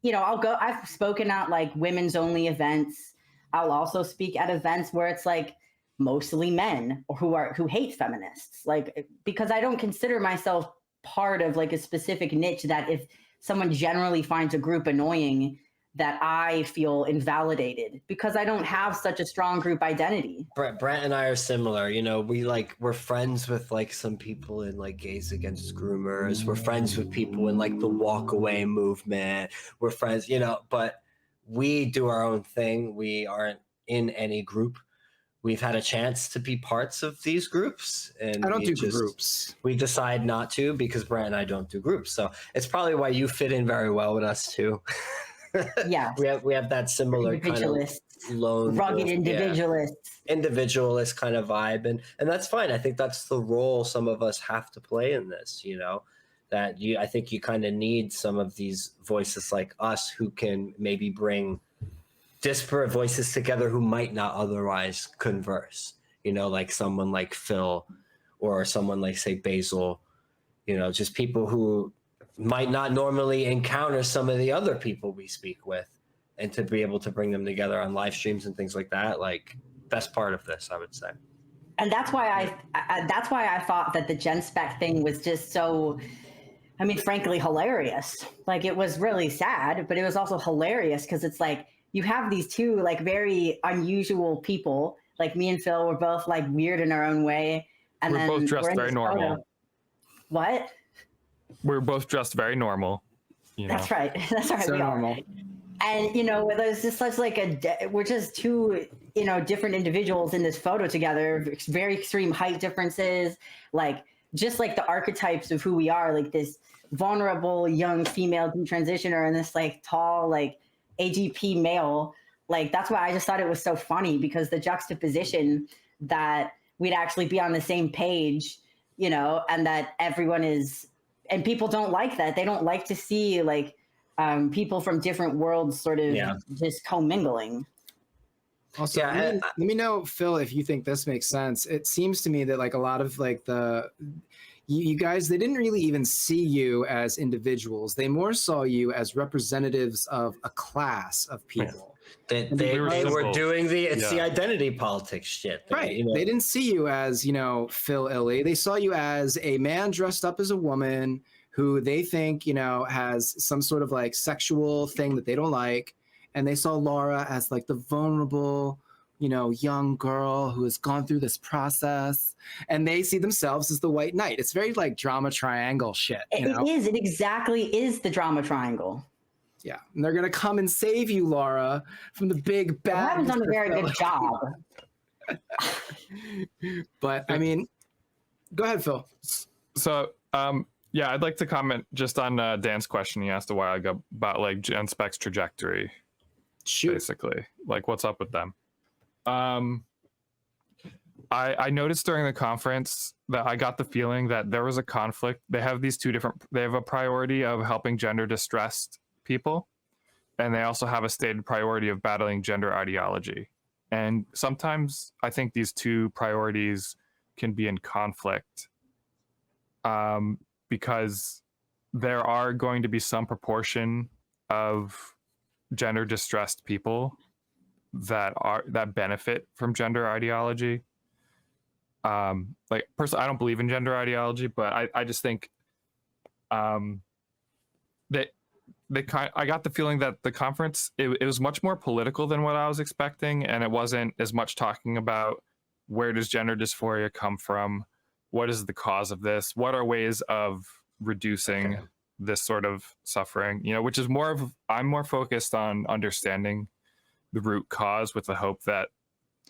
you know, I've spoken at like women's only events. I'll also speak at events where it's like mostly men who hate feminists, like, because I don't consider myself part of like a specific niche that if someone generally finds a group annoying, that I feel invalidated because I don't have such a strong group identity.
Brent and I are similar. You know, we're friends with like some people in like Gays Against Groomers. We're friends with people in like the walk away movement. We're friends, you know, but we do our own thing. We aren't in any group. We've had a chance to be parts of these groups, and
I don't do groups.
We decide not to because Brent and I don't do groups. So it's probably why you fit in very well with us too.
Yeah,
we have that similar kind of lone
rugged
individualist kind of vibe, and that's fine. I think that's the role some of us have to play in this. You know, I think you kind of need some of these voices like us who can maybe bring disparate voices together who might not otherwise converse, you know, like someone like Phil or someone like, say, Basil, you know, just people who might not normally encounter some of the other people we speak with, and to be able to bring them together on live streams and things like that, like, best part of this, I would say.
And that's why I thought that the Gen Spec thing was just so, I mean, frankly, hilarious. Like, it was really sad, but it was also hilarious because it's like, you have these two like very unusual people, like me and Phil were both like weird in our own way. And
we're both dressed very normal.
Photo. What?
We're both dressed very normal. You know?
That's right. That's right. So we normal. Are. And, you know, there's just such like we're just two, you know, different individuals in this photo together, very extreme height differences, like just like the archetypes of who we are, like this vulnerable young female detransitioner and this like tall, like AGP male. Like, that's why I just thought it was so funny, because the juxtaposition that we'd actually be on the same page, you know, and that everyone is, and people don't like that. They don't like to see like people from different worlds sort of just commingling.
Also, let me know, Phil, if you think this makes sense. It seems to me that like a lot of like you guys, they didn't really even see you as individuals. They more saw you as representatives of a class of people.
They were doing the identity politics shit.
Right. You know. They didn't see you as, you know, Phil Illy. They saw you as a man dressed up as a woman who they think, you know, has some sort of like sexual thing that they don't like. And they saw Laura as like the vulnerable, you know, young girl who has gone through this process, and they see themselves as the white knight. It's very like drama triangle shit.
It is. It exactly is the drama triangle.
Yeah. And they're going to come and save you, Laura, from the big bad.
I haven't done a very good job.
But I mean, go ahead, Phil.
So, yeah, I'd like to comment just on Dan's question he asked a while ago about like Gen Spec's trajectory.
Shoot.
Basically, like, what's up with them? I noticed during the conference that I got the feeling that there was a conflict. They have these two different, they have a priority of helping gender distressed people, and they also have a stated priority of battling gender ideology. And sometimes I think these two priorities can be in conflict, because there are going to be some proportion of gender distressed people that benefit from gender ideology. Like personally, I don't believe in gender ideology, but I just think that I got the feeling that the conference, it was much more political than what I was expecting, and it wasn't as much talking about where does gender dysphoria come from, what is the cause of this, what are ways of reducing this sort of suffering, which is I'm more focused on understanding the root cause with the hope that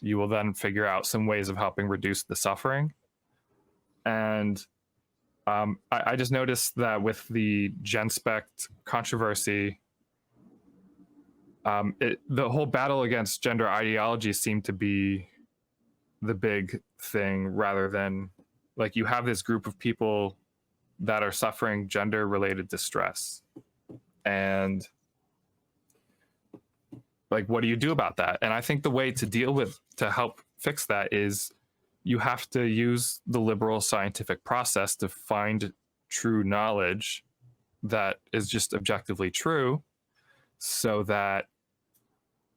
you will then figure out some ways of helping reduce the suffering. And I just noticed that with the GenSpect controversy, the whole battle against gender ideology seemed to be the big thing, rather than like you have this group of people that are suffering gender-related distress. And like, what do you do about that? And I think the way to help fix that is you have to use the liberal scientific process to find true knowledge that is just objectively true, so that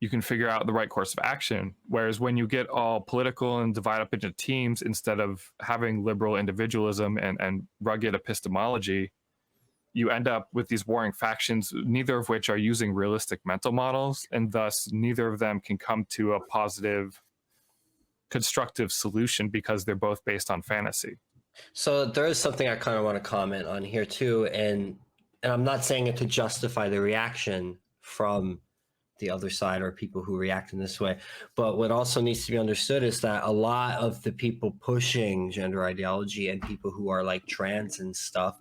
you can figure out the right course of action. Whereas when you get all political and divide up into teams, instead of having liberal individualism and rugged epistemology, you end up with these warring factions, neither of which are using realistic mental models, and thus neither of them can come to a positive, constructive solution because they're both based on fantasy.
So there is something I kind of want to comment on here too, and I'm not saying it to justify the reaction from the other side or people who react in this way, but what also needs to be understood is that a lot of the people pushing gender ideology and people who are like trans and stuff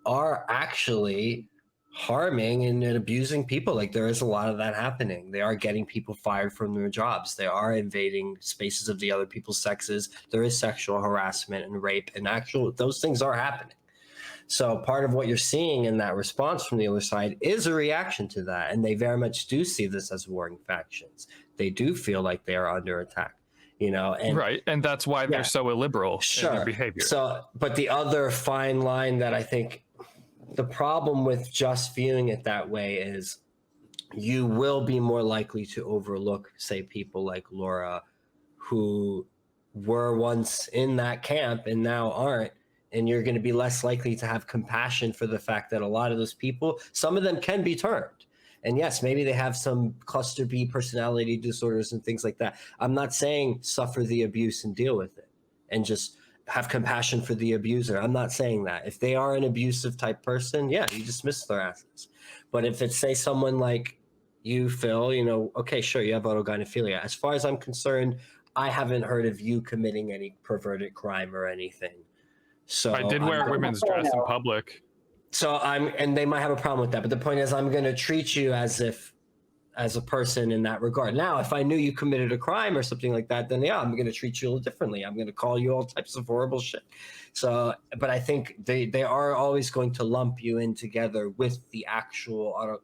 are actually harming and abusing people. Like, there is a lot of that happening. They are getting people fired from their jobs. They are invading spaces of the other people's sexes. There is sexual harassment and rape, and those things are happening. So part of what you're seeing in that response from the other side is a reaction to that. And they very much do see this as warring factions. They do feel like they are under attack, and
right. And that's why they're so illiberal in their behavior.
So, but the other fine line that I think the problem with just viewing it that way is you will be more likely to overlook, say, people like Laura, who were once in that camp and now aren't. And you're going to be less likely to have compassion for the fact that a lot of those people, some of them can be turned. And yes, maybe they have some cluster B personality disorders and things like that. I'm not saying suffer the abuse and deal with it and just have compassion for the abuser. I'm not saying that. If they are an abusive type person, yeah, you dismiss their asses. But if it's, say, someone like you, Phil, okay, sure, you have autogynephilia. As far as I'm concerned, I haven't heard of you committing any perverted crime or anything. So
I did wear women's dress in public.
So and they might have a problem with that. But the point is, I'm going to treat you as a person in that regard. Now, if I knew you committed a crime or something like that, then yeah, I'm going to treat you a little differently. I'm going to call you all types of horrible shit. So, but I think they are always going to lump you in together with the actual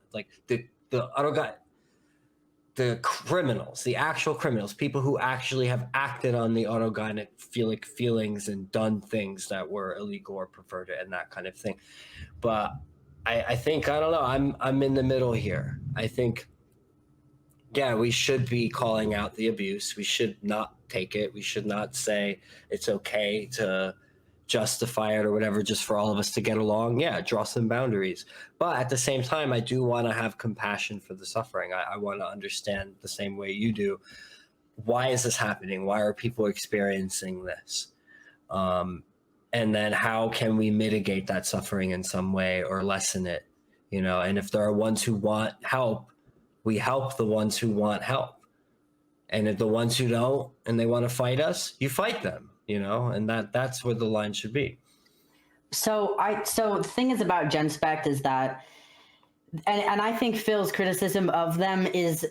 the criminals, the actual criminals, people who actually have acted on the autogynephilic feelings and done things that were illegal or perverted and that kind of thing. But I think, I don't know, I'm in the middle here. I think, yeah, we should be calling out the abuse. We should not take it. We should not say it's okay to justify it or whatever just for all of us to get along. Yeah, draw some boundaries. But at the same time, I do want to have compassion for the suffering. I want to understand the same way you do. Why is this happening? Why are people experiencing this? And then how can we mitigate that suffering in some way or lessen it? And if there are ones who want help, we help the ones who want help. And if the ones who don't and they want to fight us, you fight them. And that's where the line should be. So
the thing is about GenSpect is that, and I think Phil's criticism of them is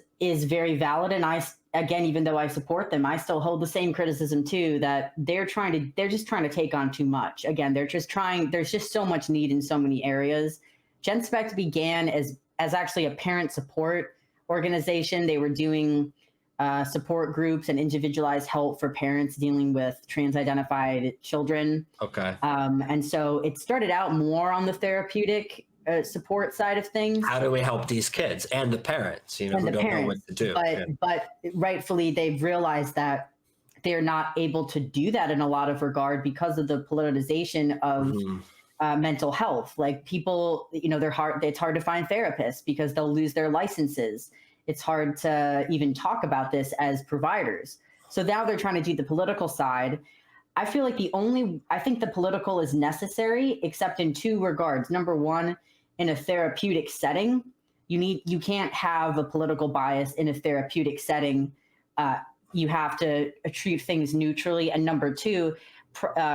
very valid. And again, even though I support them, I still hold the same criticism too, that they're just trying to take on too much. Again, there's just so much need in so many areas. GenSpect began as actually a parent support organization. They were doing support groups and individualized help for parents dealing with trans-identified children.
Okay.
And so it started out more on the therapeutic support side of things.
How do we help these kids and the parents, who don't know what to do?
But rightfully, they've realized that they're not able to do that in a lot of regard because of the politicization of mental health. Like people, it's hard to find therapists because they'll lose their licenses. It's hard to even talk about this as providers. So now they're trying to do the political side. I feel like I think the political is necessary, except in two regards. Number one, in a therapeutic setting, you can't have a political bias in a therapeutic setting. You have to treat things neutrally. And number two,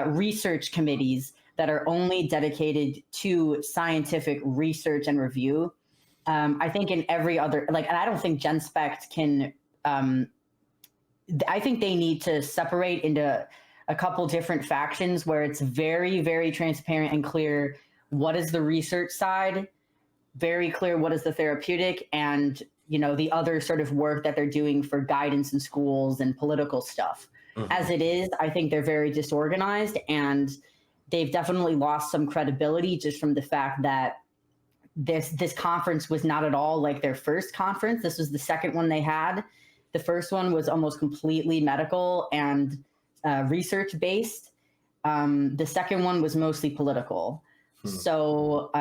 research committees that are only dedicated to scientific research and review. I think in every other, and I don't think GenSpect can, I think they need to separate into a couple different factions where it's very, very transparent and clear what is the research side, very clear what is the therapeutic, and the other sort of work that they're doing for guidance in schools and political stuff. As it is, I think they're very disorganized, and they've definitely lost some credibility just from the fact that this conference was not at all like their first conference. This was the second one they had. The first one was almost completely medical and research based. The second one was mostly political. So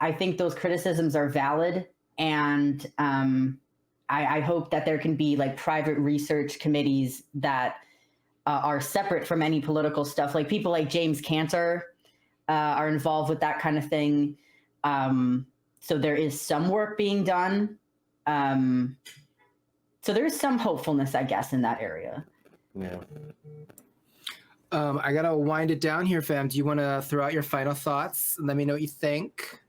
I think those criticisms are valid. And I hope that there can be like private research committees that are separate from any political stuff. Like people like James Cantor are involved with that kind of thing. So there is some work being done. So there is some hopefulness, I guess, in that area.
Yeah.
I gotta wind it down here, fam. Do you want to throw out your final thoughts and let me know what you think?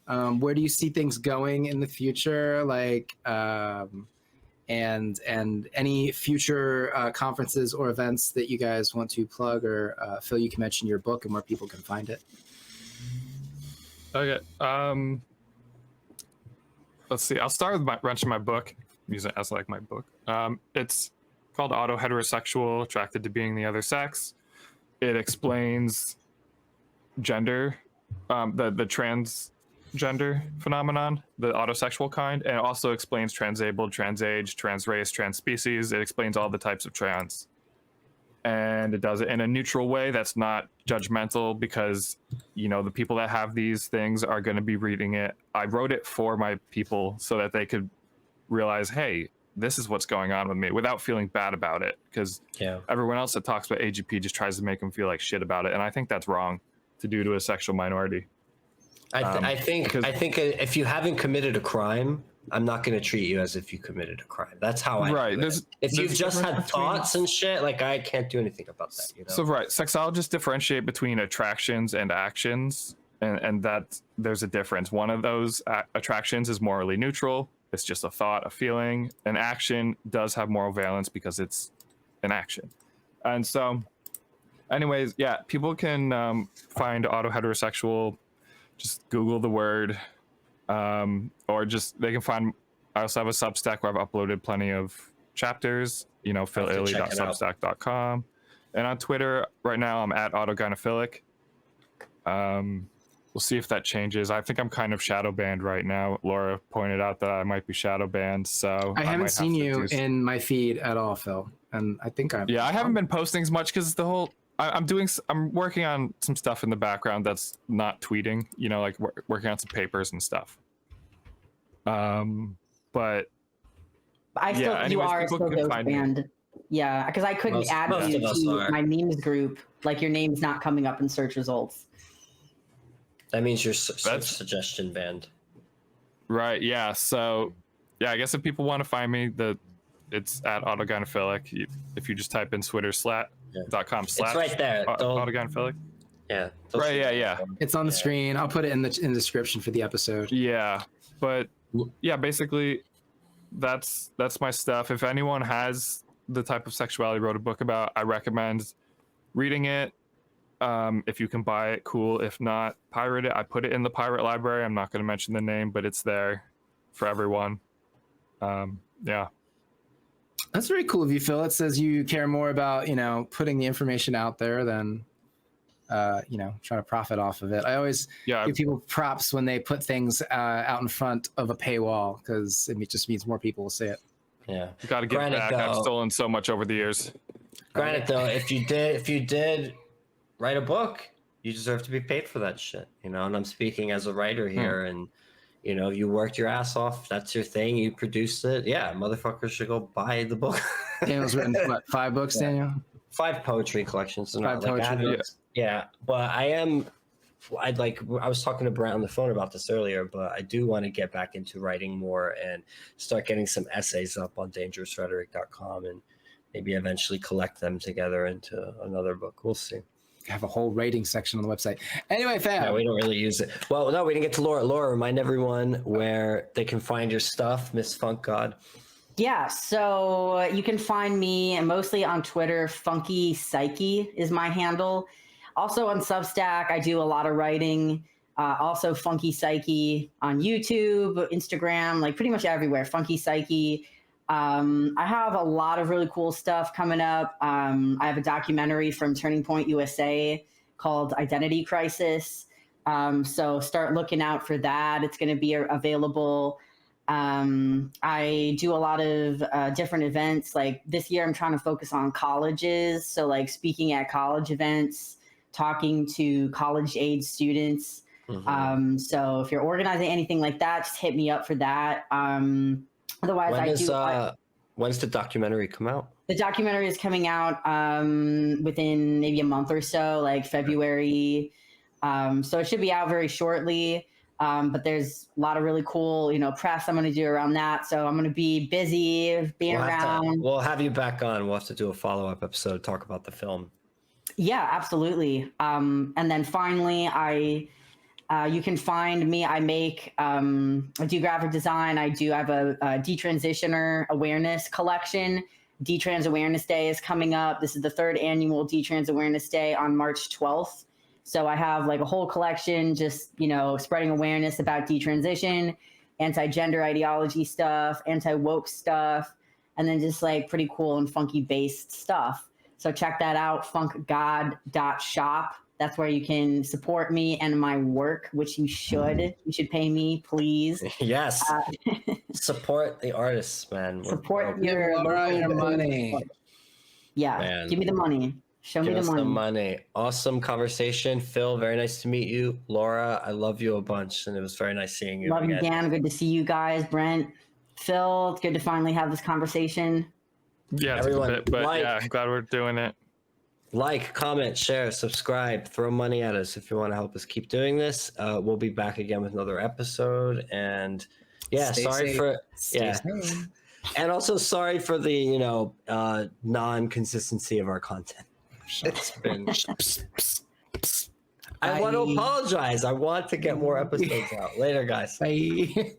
Where do you see things going in the future? Like, and any future conferences or events that you guys want to plug, or Phil, you can mention your book and where people can find it.
Okay. Let's see. I'll start with mentioning my book. I'm using it as like my book. It's called Auto-Heterosexual, Attracted to Being the Other Sex. It explains gender, the transgender phenomenon, the autosexual kind, and it also explains transabled, transage, transrace, transspecies. It explains all the types of trans. And it does it in a neutral way that's not judgmental, because, the people that have these things are going to be reading it. I wrote it for my people so that they could realize, hey, this is what's going on with me, without feeling bad about it, because everyone else that talks about AGP just tries to make them feel like shit about it, and I think that's wrong to do to a sexual minority.
I think if you haven't committed a crime, I'm not going to treat you as if you committed a crime. That's how I do it. If you've just had thoughts and shit, like, I can't do anything about that.
So sexologists differentiate between attractions and actions, and that there's a difference. One of those attractions is morally neutral. It's just a thought, a feeling. An action does have moral valence because it's an action. And so, anyways, people can find auto-heterosexual. Just Google the word, or just they can find. I also have a Substack where I've uploaded plenty of chapters. phililly.substack.com, and on Twitter right now I'm at autogynephilic. We'll see if that changes. I think I'm kind of shadow banned right now. Laura pointed out that I might be shadow banned, so
I haven't seen you in my feed at all, Phil, and I think I'm.
Yeah, I haven't been posting as much because the whole. I'm working on some stuff in the background that's not tweeting, like working on some papers and stuff. But
I still think you are still ghost banned. Yeah, because I couldn't add you to my memes group. Like, your name's not coming up in search results.
That means you're suggestion banned. Right.
Yeah. So, I guess if people want to find me, it's at autogynephilic. If you just type in twitter.com/
it's right there.
Autogynephilic.
Yeah.
Right. Yeah.
It's on the screen. I'll put it in the description for the episode.
Yeah. But basically, that's my stuff. If anyone has the type of sexuality I wrote a book about, I recommend reading it. If you can buy it, cool. If not, pirate it. I put it in the pirate library. I'm not going to mention the name, but it's there for everyone. Yeah.
That's very cool of you, Phil. It says you care more about, putting the information out there than, trying to profit off of it. I always give people props when they put things out in front of a paywall, because it just means more people will see it.
Yeah.
You got to give back. I've stolen so much over the years.
Granted, though, if you did write a book, you deserve to be paid for that shit, and I'm speaking as a writer here, and you worked your ass off. That's your thing. You produced it. Yeah, motherfuckers should go buy the book.
Daniel's written, what, 5 books, Daniel?
5 poetry collections. So
5 poetry.
Yeah, but I was talking to Brent on the phone about this earlier, but I do want to get back into writing more and start getting some essays up on dangerousrhetoric.com and maybe eventually collect them together into another book. We'll see.
Have a whole rating section on the website. Anyway, fam.
No, we don't really use it. Well, no, we didn't get to Laura. Laura, remind everyone where they can find your stuff, Miss Funk God.
Yeah, so you can find me mostly on Twitter. Funky Psyche is my handle. Also on Substack, I do a lot of writing. Also Funky Psyche on YouTube, Instagram, like pretty much everywhere. Funky Psyche. I have a lot of really cool stuff coming up. I have a documentary from Turning Point USA called Identity Crisis. So start looking out for that. It's going to be available. I do a lot of different events. Like this year, I'm trying to focus on colleges. So like speaking at college events, talking to college-age students. Mm-hmm. So if you're organizing anything like that, just hit me up for that. Otherwise,
when's the documentary come out?
The documentary is coming out within maybe a month or so, like February. So it should be out very shortly. But there's a lot of really cool, press I'm going to do around that. So I'm going to be busy being around.
We'll have you back on. We'll have to do a follow-up episode, talk about the film.
Yeah, absolutely. And then finally, you can find me. I do graphic design. I have a detransitioner awareness collection. Detrans Awareness Day is coming up. This is the 3rd annual Detrans Awareness Day on March 12th. So I have like a whole collection, just, spreading awareness about detransition, anti-gender ideology stuff, anti-woke stuff, and then just like pretty cool and funky based stuff. So check that out, funkgod.shop. That's where you can support me and my work, which you should. You should pay me, please.
Yes. Support the artists, man.
Support your
money.
Yeah, man. Give me the money. Show me the money.
Some money. Awesome conversation. Phil, very nice to meet you. Laura, I love you a bunch, and it was very nice seeing you.
Love you, Dan. Good to see you guys. Brent, Phil, it's good to finally have this conversation.
Yeah, everyone, I'm glad we're doing it.
Like, comment, share, subscribe, throw money at us if you want to help us keep doing this. We'll be back again with another episode. And and also sorry for the non-consistency of our content. It's been. I want to apologize. I want to get more episodes out. Later, guys.
Bye.